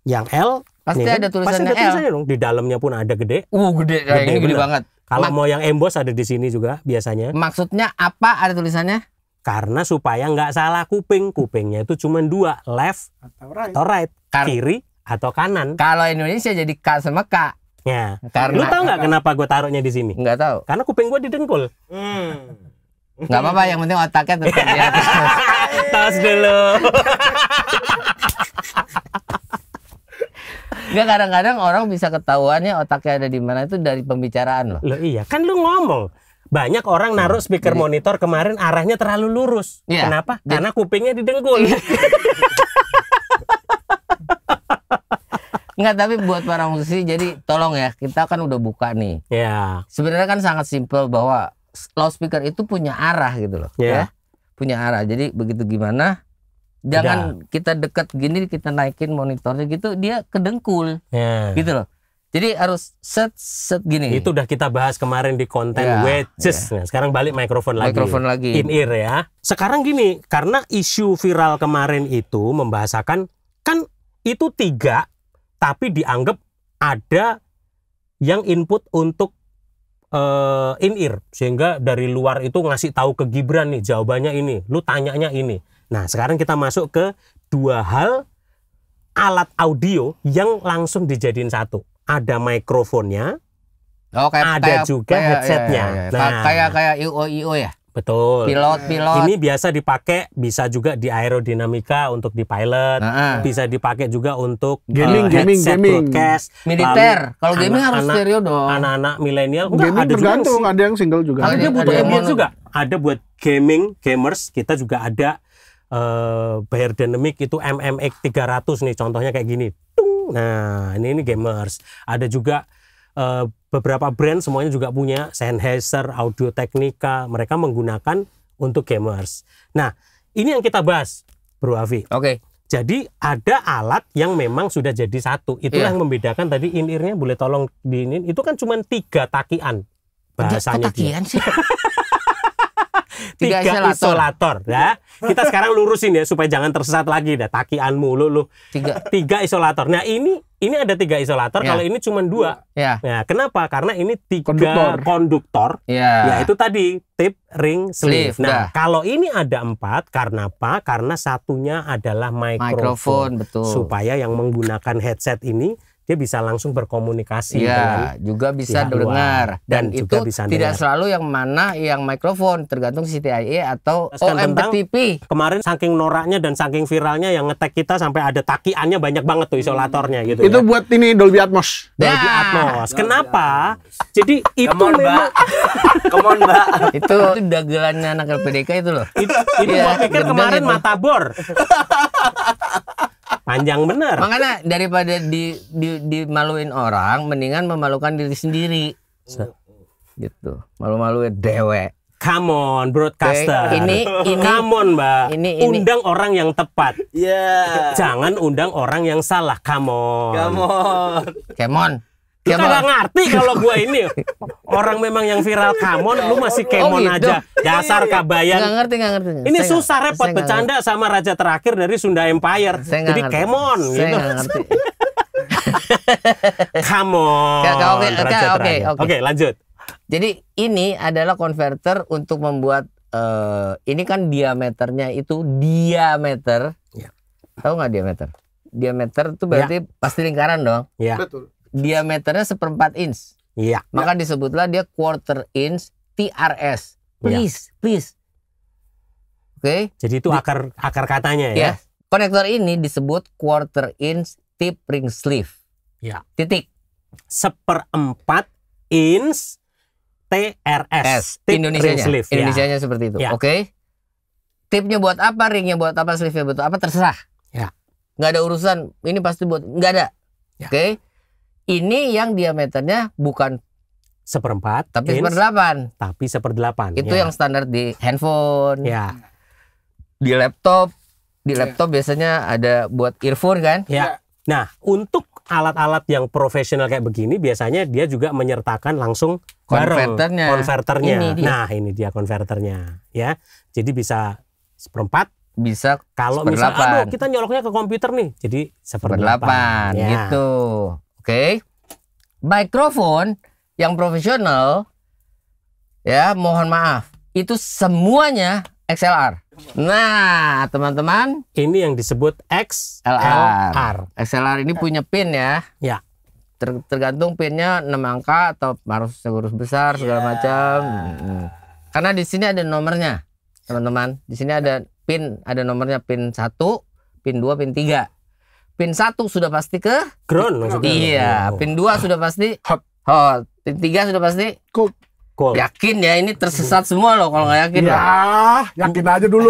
yang L. Pasti nih kan, ada tulisannya pasti ada L. tulisannya dong. Di dalamnya pun ada gede. Gede. Kayak ini gede bener. banget. Kalau mau yang emboss ada di sini juga biasanya. Maksudnya apa ada tulisannya? Karena supaya nggak salah kuping. Kupingnya itu cuma dua, left Atau right. atau right, Kar- kiri atau kanan. Kalau Indonesia jadi K sama K. Ya. Karena Lu tahu nggak kenapa gue taruhnya di sini? nggak tahu. Karena kuping gue di dengkul. Nggak apa-apa, yang penting otaknya tetap di atas. Tos dulu. Nggak, kadang-kadang orang bisa ketahuannya otaknya ada di mana itu dari pembicaraan loh. Loh iya, kan lu ngomong. Banyak orang naruh speaker monitor kemarin arahnya terlalu lurus. Iya. Kenapa? Karena kupingnya didengkul. Nggak, tapi buat para musisi, jadi tolong ya, kita kan udah buka nih. Ya. Sebenarnya kan sangat simpel bahwa loudspeaker itu punya arah gitu loh. Iya. Ya. Punya arah. Jadi begitu gimana, jangan kita dekat gini, kita naikin monitornya gitu, dia kedengkul. Ya. Gitu loh. Jadi harus set gini. Itu udah kita bahas kemarin di konten Ya, wedges. Nah, sekarang balik mikrofon lagi. Mikrofon lagi. In ear ya. Sekarang gini, karena isu viral kemarin itu membahasakan kan itu 3, tapi dianggap ada yang input untuk in ear, sehingga dari luar itu ngasih tahu ke Gibran nih jawabannya ini, lu tanyanya ini. Nah, sekarang kita masuk ke 2 hal alat audio yang langsung dijadiin satu. Ada mikrofonnya, ada juga headsetnya. Nah, kayak IO ya. Betul. Pilot. Ini biasa dipakai, bisa juga di aerodinamika untuk di pilot, bisa dipakai juga untuk Gaming, headset gaming. broadcast. Militer. Lalu Kalau gaming harus anak-anak- stereo dong. Anak-anak milenial enggak, Gaming ada juga tergantung, ada yang single juga. ada Ada butuh yang ambience mono. juga. Ada buat gaming, gamers. Kita juga ada Bayer Dynamic itu MMX 300 nih, contohnya kayak gini. Tung. Nah, ini gamers. Ada juga beberapa brand semuanya juga punya Sennheiser, Audio Technica. Mereka menggunakan untuk gamers. Nah, ini yang kita bahas, Bro Avi. Oke. Jadi ada alat yang memang sudah jadi satu. Itulah Iya. yang membedakan tadi in-ear-nya, boleh tolong diinin. Itu kan cuma 3 takian bahasanya Kok dia. takian sih? 3 isolator ya. Kita sekarang lurusin ya supaya jangan tersesat lagi dah takian mulu lu. 3 isolator. Nah, ini ada 3 isolator, Ya. kalau ini cuma 2. Ya. Nah, kenapa? Karena ini 3 Konduktor. konduktor. Ya. Ya, itu tadi tip, ring, sleeve. Sleeve, dah. Nah, kalau ini ada 4, karena apa? Karena satunya adalah Mikrofon, betul. supaya yang menggunakan headset ini dia bisa langsung berkomunikasi dengan Iya, juga bisa pihak dengar. luar. Dan Dan juga itu bisa tidak dengar. selalu yang mana yang mikrofon, tergantung CTIE atau Jelaskan tentang OMPTP. kemarin saking noraknya dan saking viralnya yang ngetek kita sampai ada takiannya banyak banget tuh isolatornya gitu Itu ya. buat ini Dolby Atmos. Dolby Ya. Atmos. Kenapa? Jadi itu Come on, memang Mbak. Come on, Mbak. itu dagelannya anak LPDK itu loh. itu Iya, gua pikir gendeng kemarin itu. matabor. Panjang bener. Makanya daripada dimaluin orang, mendingan memalukan diri sendiri. Gitu. Malu-malu dewe. Come on, broadcaster. Ini Come on, Mbak. Ini. Undang orang yang tepat. Iya. Jangan undang orang yang salah. Come on. Kemon. Lu kagak ngerti kalau gua ini orang memang yang viral Kamon, lu masih Kemon gitu. aja. Dasar kabayan. Nggak ngerti. Ini Saya susah nggak- repot saya nggak bercanda sama raja terakhir dari Sunda Empire. Saya nggak Jadi ngerti. Kemon Saya gitu. nggak ngerti. Kamon. Oke. Oke, lanjut. Jadi ini adalah konverter untuk membuat ini kan diameternya itu diameter. Ya. Tahu nggak diameter? Diameter itu berarti pasti lingkaran dong. Iya. Betul. Diameternya 1/4 inch. Iya. Maka disebutlah dia quarter inch TRS. Please. Oke. Jadi itu akar katanya ya. Ya. Konektor ini disebut quarter inch tip ring sleeve. Ya. Titik. 1/4 inch TRS. Tip Indonesianya. ring sleeve. Ya. Indonesianya seperti itu. Ya. Oke. Tipnya buat apa, ringnya buat apa, sleeve-nya buat apa, terserah. Ya. Nggak ada urusan. Ini pasti buat, nggak ada. Ya. Oke. Ini yang diameternya bukan 1/4 tapi inch, 1/8. tapi 1/8. Itu yang standar di handphone, ya. di laptop. Di laptop biasanya ada buat earphone kan? Ya. Nah, untuk alat-alat yang profesional kayak begini biasanya dia juga menyertakan langsung bareng konverternya. Ini dia. Nah, ini dia konverternya ya. Jadi bisa 1/4. Bisa Kalau misalnya aduh kita nyoloknya ke komputer nih. Jadi 1/8 ya. gitu. Oke. Mikrofon yang profesional ya, mohon maaf, itu semuanya XLR. Nah, teman-teman, Ini yang disebut XLR. XLR ini punya pin ya. Ya. Tergantung pinnya 6 angka atau harus huruf besar segala macam. Karena di sini ada nomornya, teman-teman. Di sini ada pin, ada nomornya pin 1, pin 2, pin 3. Pin 1 sudah pasti ke Ground maksudnya. iya, Oh. pin 2 sudah pasti Hot. Pin 3 sudah pasti Cool. Cool. yakin ya, ini tersesat semua loh kalau nggak yakin. Ya, yakin aja dulu.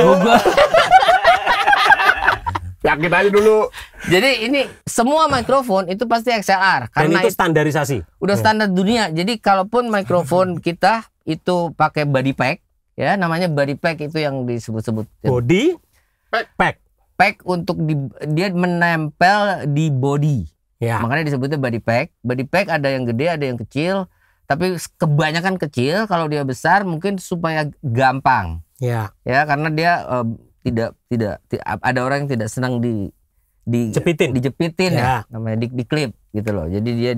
Yakin aja dulu. Jadi ini semua mikrofon itu pasti XLR Dan karena itu standarisasi. udah standar dunia. Jadi kalaupun mikrofon kita itu pakai body pack, ya namanya body pack itu yang disebut-sebut. Body pack. Pack untuk dia menempel di body. Ya. Makanya disebutnya body pack. Body pack ada yang gede, ada yang kecil. Tapi kebanyakan kecil. Kalau dia besar mungkin supaya gampang. Ya. Ya karena dia tidak ada orang yang tidak senang dijepitin Ya. namanya di klip gitu loh. Jadi dia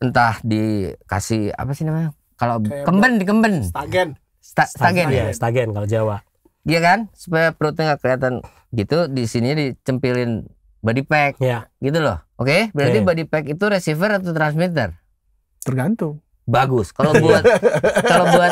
entah dikasih apa sih namanya? Kalau kemben. Stagen. Stagen ya. Iya, stagen kalau Jawa. Iya kan? Supaya perutnya nggak kelihatan gitu, di sini dicempilin body pack. Ya. Gitu loh. Oke? Berarti Oke. body pack itu receiver atau transmitter? Tergantung. Bagus. Kalau buat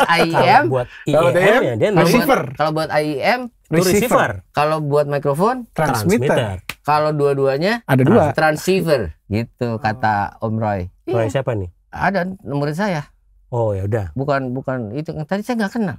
IEM, Buat Kalau IEM ya dia receiver. kalau buat IEM, itu receiver. kalau buat mikrofon, Transmitter. kalau dua-duanya Ada dua. transceiver gitu kata Om Roy. Roy Iya, siapa nih? ada murid saya. Oh ya udah. Bukan itu tadi saya nggak kenal.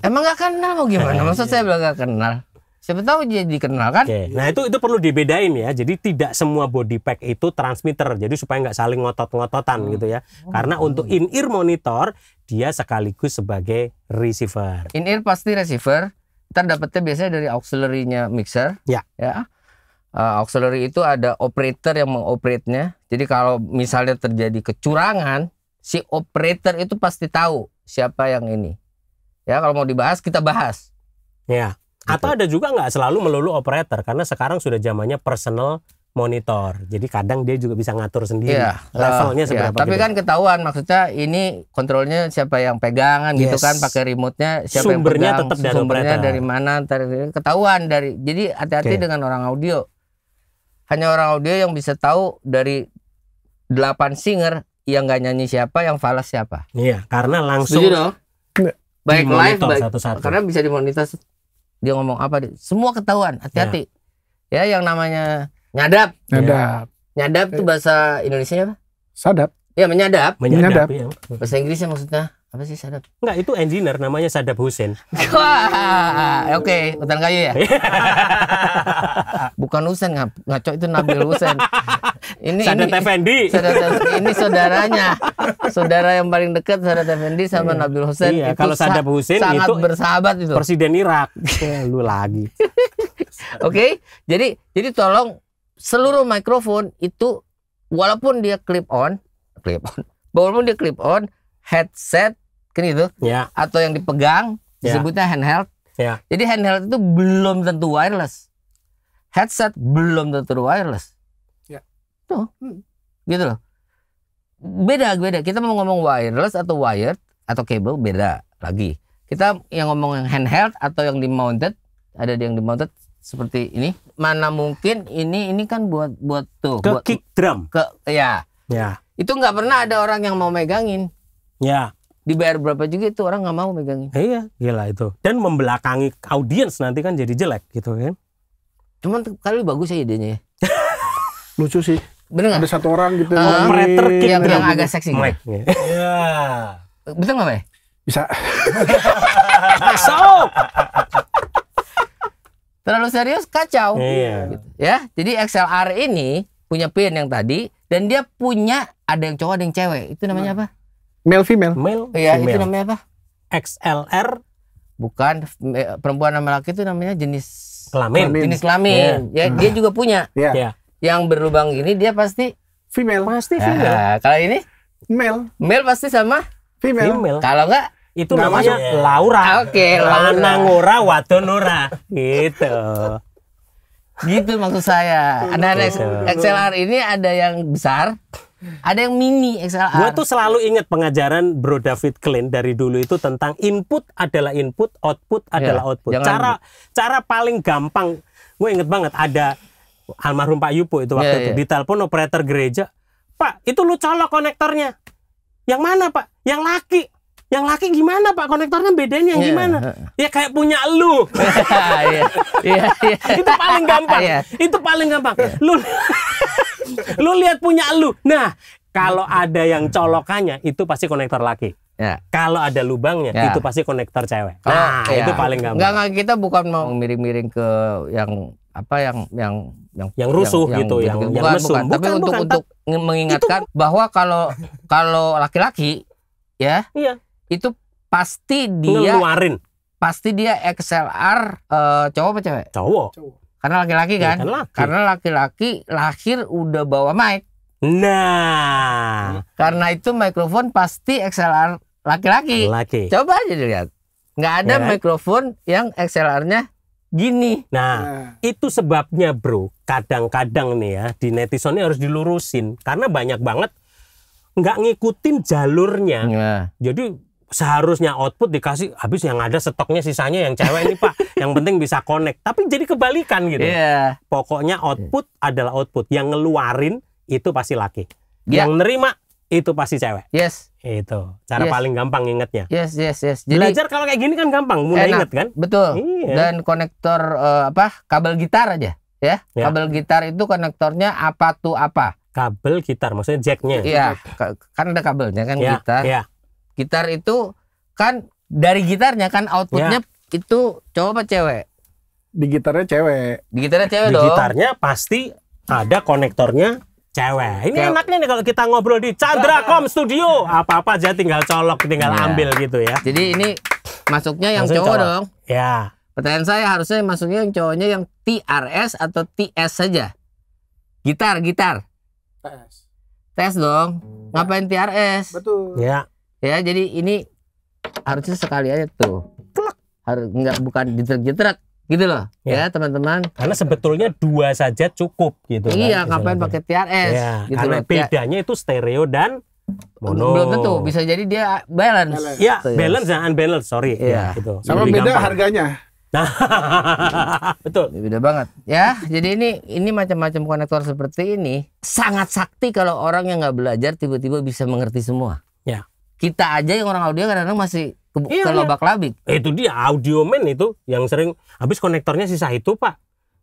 Emang nggak kenal mau gimana? Maksud saya bilang nggak kenal. Siapa tahu dia dikenal kan? Oke. Nah itu perlu dibedain ya. Jadi tidak semua body pack itu transmitter. Jadi supaya nggak saling ngotot-ngototan gitu ya. Karena untuk in-ear monitor dia sekaligus sebagai receiver. In-ear pasti receiver. Ntar dapetnya biasanya dari auxiliary-nya mixer. Ya. Auxiliary itu ada operator yang mengoperate-nya. Jadi kalau misalnya terjadi kecurangan, si operator itu pasti tahu siapa yang ini. Ya kalau mau dibahas kita bahas. Ya. Atau ada juga nggak selalu melulu operator karena sekarang sudah zamannya personal monitor. Jadi kadang dia juga bisa ngatur sendiri levelnya seberapa. Tapi gede. kan ketahuan maksudnya ini kontrolnya siapa yang pegangan gitu Yes. kan, pakai remote-nya siapa Sumbernya yang pegang, tetap dari sumbernya operator. dari mana, ketahuan dari. Jadi hati-hati Oke. dengan orang audio. Hanya orang audio yang bisa tahu dari 8 singer yang nggak nyanyi siapa, yang falas siapa. Iya, karena langsung Setuju dong? Baik live, dimonitor baik satu-satu. karena bisa dimonitor dia ngomong apa, semua ketahuan. Hati-hati. Ya yang namanya nyadap. Nyadap itu bahasa Indonesianya apa? Sadap. Ya menyadap. menyadap. Ya. Bahasa Inggrisnya maksudnya Apa sih Sadap? Enggak, itu engineer namanya Sadap Hussein. Wah, oke, hutan kayu ya. Bukan Hussein, ngaco itu Nabil Hussein. Sadat Effendi. Ini saudaranya, saudara yang paling dekat Sadat Effendi sama Nabil Hussein. Iya, kalau Sadap Hussein sangat itu bersahabat itu. Presiden Irak. Lu lagi. Oke, jadi tolong seluruh mikrofon itu walaupun dia walaupun dia clip on, headset kan gitu, ya. Atau yang dipegang disebutnya handheld. Ya. Jadi handheld itu belum tentu wireless, headset belum tentu wireless. Ya. Tuh, gitu loh. Beda. Kita mau ngomong wireless atau wired atau cable beda lagi. Kita yang ngomong yang handheld atau yang di-mounted, ada yang di-mounted seperti ini. Mana mungkin ini kan buat tuh buat kick drum. Ya. Itu nggak pernah ada orang yang mau megangin. Ya. Dibayar berapa juga itu orang nggak mau megangin. Iya, gila itu. Dan membelakangi audiens nanti kan jadi jelek gitu kan. Cuman kali bagus ya idenya ya. Lucu sih. Bener nggak? Ada satu orang gitu. Operator kick yang drum. agak seksi. Iya. Betul nggak, Bay? Bisa. Masuk. Terlalu serius kacau. Iya. Gitu. Ya, jadi XLR ini punya pin yang tadi dan dia punya ada yang cowok ada yang cewek. Itu namanya apa? Male female. Iya, female. itu namanya apa? XLR. Bukan perempuan sama laki itu namanya jenis Kelamin. Jenis kelamin. Ya, dia juga punya. Ya. Ya. Yang berlubang ini dia pasti Female. Pasti female. Nah, kalau ini Male. male pasti sama. Female. Female. Kalau enggak Itu Nggak namanya masuk. Laura. Oke, Laura. Lanang ora, wadon ora. Gitu. gitu maksud saya. Ada XLR ini ada yang besar, ada yang mini XLR. Gue tuh selalu ingat pengajaran Bro David Klein dari dulu itu tentang input adalah input, output adalah output. Cara paling gampang, gue inget banget ada almarhum Pak Yupo itu waktu itu ditelepon operator gereja, Pak itu lu colok konektornya. Yang mana Pak? Yang laki. Yang laki gimana Pak? Konektornya bedanya yang gimana? Ya kayak punya lu. Iya. Itu paling gampang. Itu paling gampang. Lu lihat punya lu. Nah, kalau ada yang colokannya itu pasti konektor laki. Ya. Kalau ada lubangnya itu pasti konektor cewek. Nah, itu paling gampang. Enggak, kita bukan mau miring-miring ke yang apa yang rusuh gitu, yang mesum. Tapi untuk mengingatkan bahwa kalau laki-laki ya, itu pasti dia ngeluarin. Pasti dia XLR cowok apa cewek? Cowok. Karena laki-laki kan? Ya, kan laki. Karena laki-laki lahir udah bawa mic. Nah, karena itu mikrofon pasti XLR laki-laki. Coba aja dilihat. Nggak ada mikrofon yang XLR-nya gini. Nah, itu sebabnya Bro. Kadang-kadang nih ya di netizen ini harus dilurusin karena banyak banget nggak ngikutin jalurnya. Jadi seharusnya output dikasih habis yang ada stoknya sisanya yang cewek ini Pak. Yang penting bisa connect. Tapi jadi kebalikan gitu. Pokoknya output adalah output. Yang ngeluarin itu pasti laki. Yang nerima itu pasti cewek. Itu cara paling gampang ingetnya. Jadi, belajar kalau kayak gini kan gampang, mulai inget kan? Betul. Dan konektor kabel gitar aja ya. Kabel gitar itu konektornya apa tuh apa? Kabel gitar maksudnya jacknya. Iya, kan ada kabelnya kan gitar. Gitar itu kan dari gitarnya kan outputnya itu cowok apa cewek? Di gitarnya cewek. Di gitarnya cewek di dong. Di gitarnya pasti ada konektornya cewek. Ini enaknya nih kalau kita ngobrol di Chandracom Studio. Apa-apa aja tinggal colok, tinggal ambil gitu ya. Jadi ini masuknya yang cowok dong. Ya. Pertanyaan saya harusnya masuknya yang cowoknya yang TRS atau TS saja. Gitar. Tes dong. Ngapain TRS? Betul. Ya, jadi ini harusnya sekali aja tuh. Harus bukan jetrak gitu loh. Ya, teman-teman. Karena sebetulnya 2 saja cukup gitu. Iya, ngapain pakai TRS? Gitu karena bedanya itu stereo dan mono. Belum tentu, bisa jadi dia balance. Ya, balance dan unbalance, sorry. Gitu. Sama beda harganya. Nah, betul. Beda banget. Ya, jadi ini macam-macam konektor seperti ini sangat sakti kalau orang yang nggak belajar tiba-tiba bisa mengerti semua. Kita aja yang orang audio kadang-kadang masih kelobak-labik. Itu dia Audioman itu yang sering habis konektornya sisa itu Pak.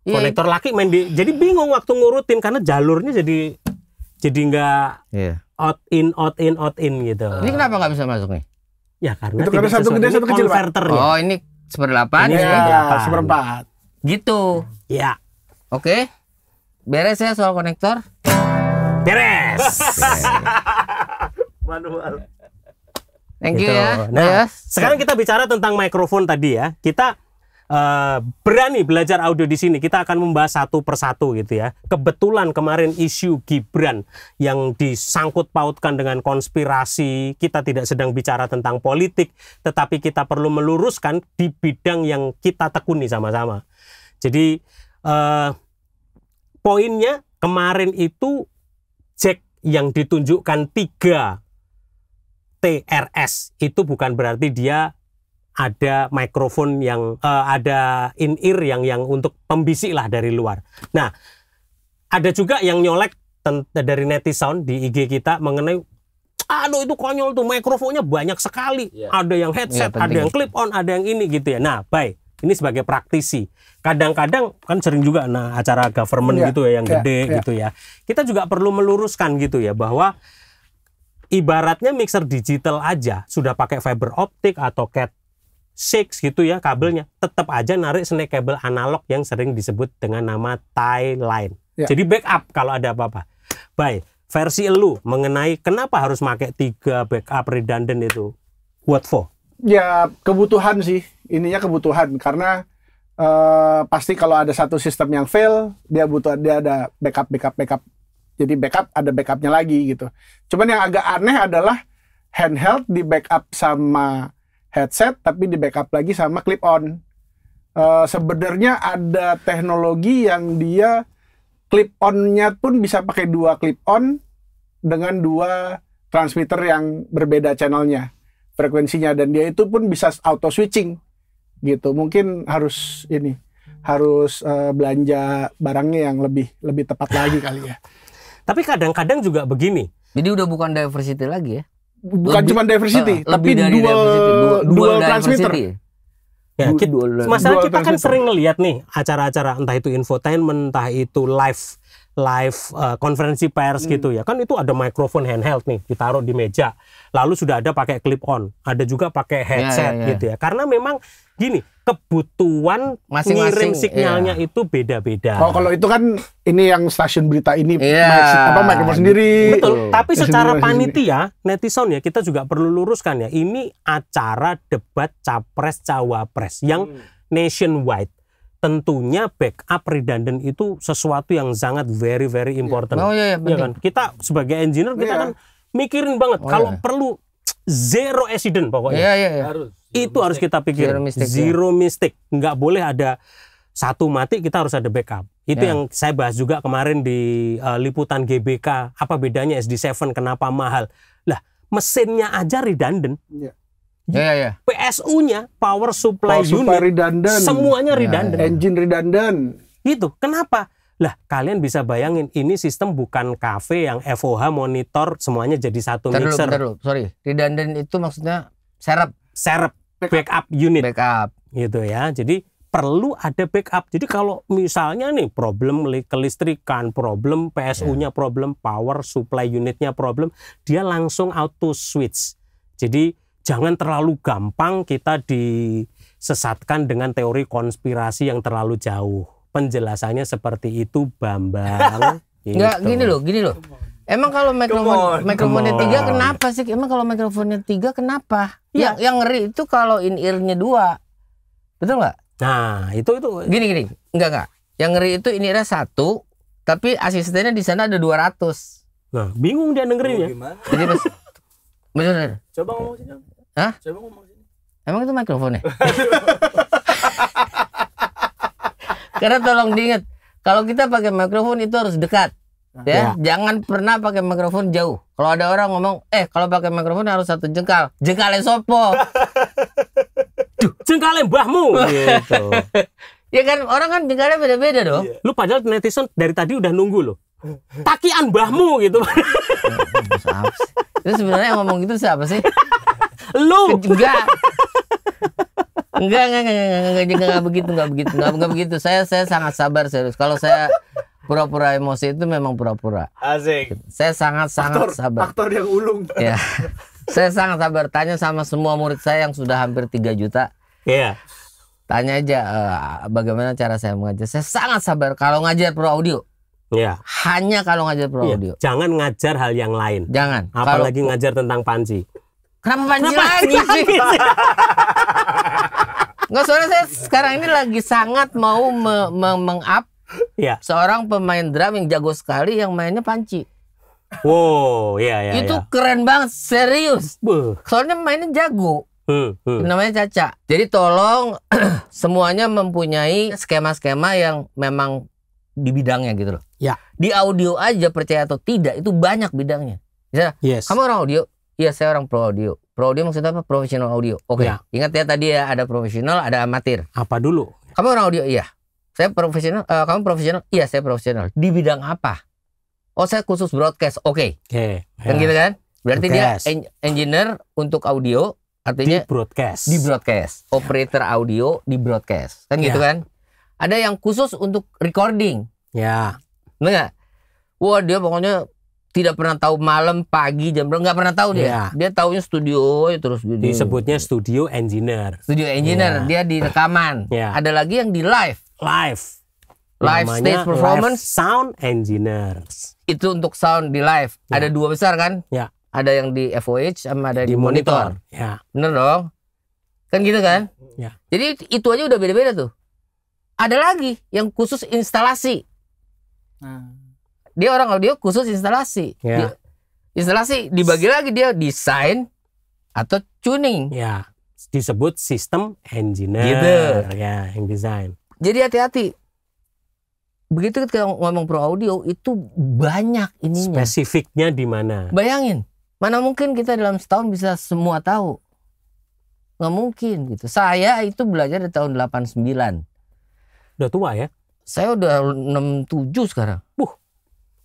Konektor laki main jadi bingung waktu ngurutin karena jalurnya jadi nggak out in gitu. Ini kenapa nggak bisa masuk nih? Ya karena itu karena satu gede satu kecil, Pak. Konverternya. Oh, ini 1/8. Ini Ya, 1/4. Gitu. Ya. Oke. Beres ya soal konektor. Beres. Manual. Thank you Gitu. ya. Nah, Yes. sekarang kita bicara tentang mikrofon tadi ya. Kita berani belajar audio di sini. Kita akan membahas satu persatu gitu ya. Kebetulan kemarin isu Gibran yang disangkut pautkan dengan konspirasi. Kita tidak sedang bicara tentang politik, tetapi kita perlu meluruskan di bidang yang kita tekuni sama-sama. Jadi poinnya kemarin itu jack yang ditunjukkan 3 TRS itu bukan berarti dia ada mikrofon yang ada in-ear yang untuk pembisik lah dari luar. Nah, ada juga yang nyolek dari netizen di IG kita mengenai aduh itu konyol tuh mikrofonnya banyak sekali. Ada yang headset, ada yang clip on, ada yang ini gitu ya. Nah, baik. Ini sebagai praktisi. Kadang-kadang kan sering juga acara government gitu ya yang gede gitu ya. Kita juga perlu meluruskan gitu ya bahwa ibaratnya mixer digital aja sudah pakai fiber optik atau Cat 6 gitu ya kabelnya, tetap aja narik snake kabel analog yang sering disebut dengan nama tie line. Jadi backup kalau ada apa-apa. Baik, versi elu mengenai kenapa harus pakai 3 backup redundant itu. What for? Ya kebutuhan sih, ininya kebutuhan karena pasti kalau ada satu sistem yang fail, dia ada backup. Jadi backup ada backupnya lagi gitu. Cuman yang agak aneh adalah handheld di backup sama headset, tapi di backup lagi sama clip on. Sebenarnya ada teknologi yang dia clip on-nya pun bisa pakai 2 clip on dengan 2 transmitter yang berbeda channelnya, frekuensinya, dan dia itu pun bisa auto switching gitu. Mungkin harus belanja barangnya yang lebih tepat lagi kali ya. Tapi kadang-kadang juga begini. Jadi udah bukan diversity lagi ya. Bukan cuma diversity, tapi dual transmitter. Ya, masalah kita kan sering ngelihat nih acara-acara entah itu infotainment, entah itu live konferensi pers gitu ya. Kan itu ada mikrofon handheld nih ditaruh di meja. Lalu sudah ada pakai clip on, ada juga pakai headset gitu ya. Karena memang gini, kebutuhan ngirim sinyalnya itu beda-beda. Oh, kalau itu kan ini yang stasiun berita ini mikrofon sendiri. Betul, tapi secara panitia netizen ya kita juga perlu luruskan ya. Ini acara debat capres cawapres yang nationwide. Tentunya backup redundant itu sesuatu yang sangat very important. Oh iya, ya kan? Kita sebagai engineer kita kan mikirin banget kalau perlu zero accident pokoknya. Iya. Itu harus kita pikirin. Zero mistake. Nggak boleh ada satu mati, kita harus ada backup. Itu yang saya bahas juga kemarin di liputan GBK. Apa bedanya SD7, kenapa mahal? Lah, mesinnya aja redundant. Iya. PSU-nya, power supply unit, redundant. semuanya redundant. Engine redundant. Gitu. Kenapa? Lah, kalian bisa bayangin ini sistem bukan kafe yang FOH monitor semuanya jadi satu mixer. Bentar dulu. Sorry. Redundant itu maksudnya serep backup unit. Backup. Gitu ya. Jadi perlu ada backup. Jadi kalau misalnya nih problem kelistrikan, problem PSU-nya problem, power supply unitnya problem, dia langsung auto switch. Jadi jangan terlalu gampang kita disesatkan dengan teori konspirasi yang terlalu jauh. Penjelasannya seperti itu, Bambang. Enggak, gini loh. Emang kalau mikrofonnya 3 kenapa sih? Emang kalau mikrofonnya 3 kenapa? Ya. Yang ngeri itu kalau in-ear-nya 2. Betul nggak? Nah, itu Gini. Enggak. Yang ngeri itu in-ear-nya 1, tapi asistennya di sana ada 200. Nah, bingung dia dengerinnya. Jadi bener. Coba ngomong sini. Hah? Coba ngomong sini. Emang itu mikrofonnya? Karena tolong diingat, kalau kita pakai mikrofon itu harus dekat. Ya, jangan pernah pakai mikrofon jauh. Kalau ada orang ngomong, kalau pakai mikrofon harus 1 jengkal. Jengkalnya sopo? Duh, jengkalnya mbahmu. Gitu. Ya kan, orang kan jengkalnya beda-beda dong. Lu padahal netizen dari tadi udah nunggu loh. Takian mbahmu gitu. Itu sebenarnya yang ngomong gitu siapa sih? Lu. Enggak begitu. Saya sangat sabar serius. Kalau saya pura-pura emosi itu memang pura-pura. Asik. Saya sangat sabar. Aktor yang ulung. Ya. Saya sangat sabar. Tanya sama semua murid saya yang sudah hampir 3 juta. Iya. Tanya aja bagaimana cara saya mengajar. Saya sangat sabar kalau ngajar pro audio. Iya. Hanya kalau ngajar pro Iya. audio. Jangan ngajar hal yang lain. Jangan. Apalagi ngajar tentang panci. Kenapa panci lagi sih? Nggak, soalnya saya sekarang ini lagi sangat mau meng-up Iya. seorang pemain drum yang jago sekali yang mainnya panci. Wow, iya. Itu keren banget, serius. Soalnya mainnya jago. Namanya Caca. Jadi tolong semuanya mempunyai skema-skema yang memang di bidangnya gitu loh. Ya. Di audio aja, percaya atau tidak, itu banyak bidangnya. Misalnya, Yes. kamu orang audio? Iya, saya orang pro audio. Pro audio maksudnya apa? Profesional audio. Oke. Ya. Ingat ya tadi ya, ada profesional, ada amatir. Apa dulu? Kamu orang audio? Iya. Saya profesional. Kamu profesional? Iya, saya profesional. Di bidang apa? Oh, saya khusus broadcast. Oke. Oke. Kan gitu kan? Berarti Broadcast. dia engineer untuk audio, artinya Di broadcast. di broadcast. Operator audio di broadcast. Kan gitu kan? Ada yang khusus untuk recording. Ya. Bener nggak? Wah, dia pokoknya tidak pernah tahu malam, pagi, jam berapa, nggak pernah tahu dia. Ya. Dia taunya studio terus gitu. Disebutnya studio engineer. Studio engineer, dia di rekaman. Ya. Ada lagi yang di live. Live. Live Namanya stage performance. live sound engineers. Itu untuk sound di live. Ya. Ada 2 besar kan? Ya. Ada yang di FOH sama ada di monitor. Ya. Bener dong? Kan gitu kan? Ya. Jadi itu aja udah beda-beda tuh. Ada lagi yang khusus instalasi. Dia orang audio khusus instalasi. Ya. Instalasi dibagi lagi, dia desain atau tuning. Ya. Disebut sistem engineer. Gitu. Ya, yang desain. Jadi hati-hati. Begitu kita ngomong pro audio itu banyak ininya. Spesifiknya di mana? Bayangin, mana mungkin kita dalam setahun bisa semua tahu. Nggak mungkin gitu. Saya itu belajar di tahun 89. Udah tua ya? Saya udah 67 sekarang.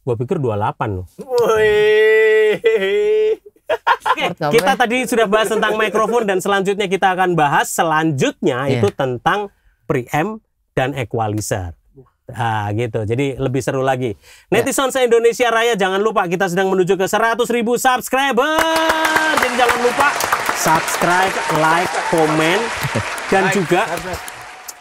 Gua pikir 28 loh. Wih. Oke, kita tadi sudah bahas tentang mikrofon dan selanjutnya kita akan bahas selanjutnya itu tentang preamp dan equalizer. Nah gitu, jadi lebih seru lagi. Netizen se-Indonesia Raya, jangan lupa kita sedang menuju ke 100.000 subscriber. Jadi jangan lupa subscribe, like, komen, dan juga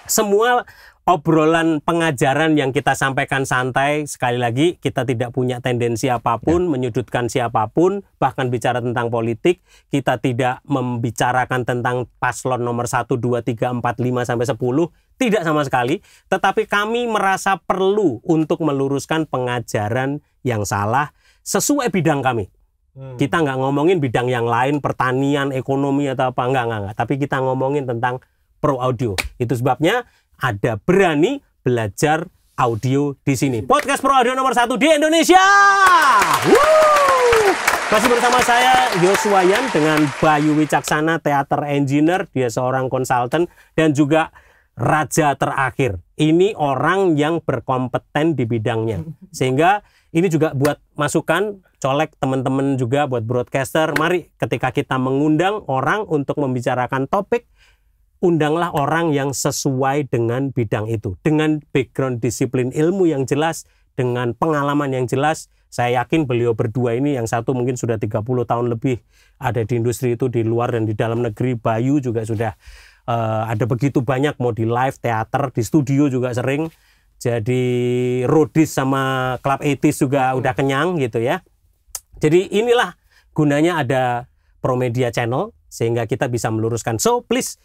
semua obrolan pengajaran yang kita sampaikan santai. Sekali lagi, kita tidak punya tendensi apapun menyudutkan siapapun, bahkan bicara tentang politik. Kita tidak membicarakan tentang paslon nomor 1, 2, 3, 4, 5 sampai 10, tidak sama sekali. Tetapi kami merasa perlu untuk meluruskan pengajaran yang salah sesuai bidang kami. Kita nggak ngomongin bidang yang lain, pertanian, ekonomi atau apa, enggak. Tapi kita ngomongin tentang pro audio. Itu sebabnya ada Berani Belajar Audio di sini. Podcast pro audio nomor 1 di Indonesia. Masih bersama saya Yosua Yan dengan Bayu Wicaksana, theater engineer, dia seorang konsultan, dan juga raja terakhir. Ini orang yang berkompeten di bidangnya. Sehingga ini juga buat masukan, colek teman-teman juga buat broadcaster. Mari ketika kita mengundang orang untuk membicarakan topik, undanglah orang yang sesuai dengan bidang itu. Dengan background disiplin ilmu yang jelas, dengan pengalaman yang jelas. Saya yakin beliau berdua ini, yang satu mungkin sudah 30 tahun lebih ada di industri itu, di luar dan di dalam negeri. Bayu juga sudah ada begitu banyak, mau di live, teater, di studio juga sering. Jadi Rodis sama Club 80s juga udah kenyang gitu ya. Jadi inilah gunanya ada Promedia Channel, sehingga kita bisa meluruskan. So please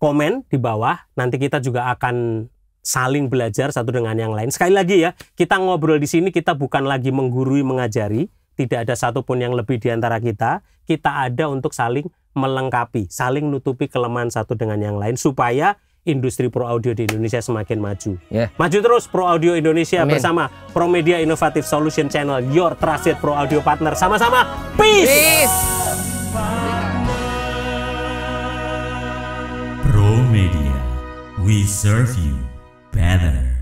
komen di bawah, nanti kita juga akan saling belajar satu dengan yang lain. Sekali lagi ya, kita ngobrol di sini, kita bukan lagi menggurui, mengajari. Tidak ada satupun yang lebih di antara kita. Kita ada untuk saling melengkapi, saling nutupi kelemahan satu dengan yang lain, supaya industri pro audio di Indonesia semakin maju. Maju terus pro audio Indonesia. Amin. Bersama Promedia Innovative Solution Channel, your trusted pro audio partner. Sama-sama, peace! Promedia, we serve you better.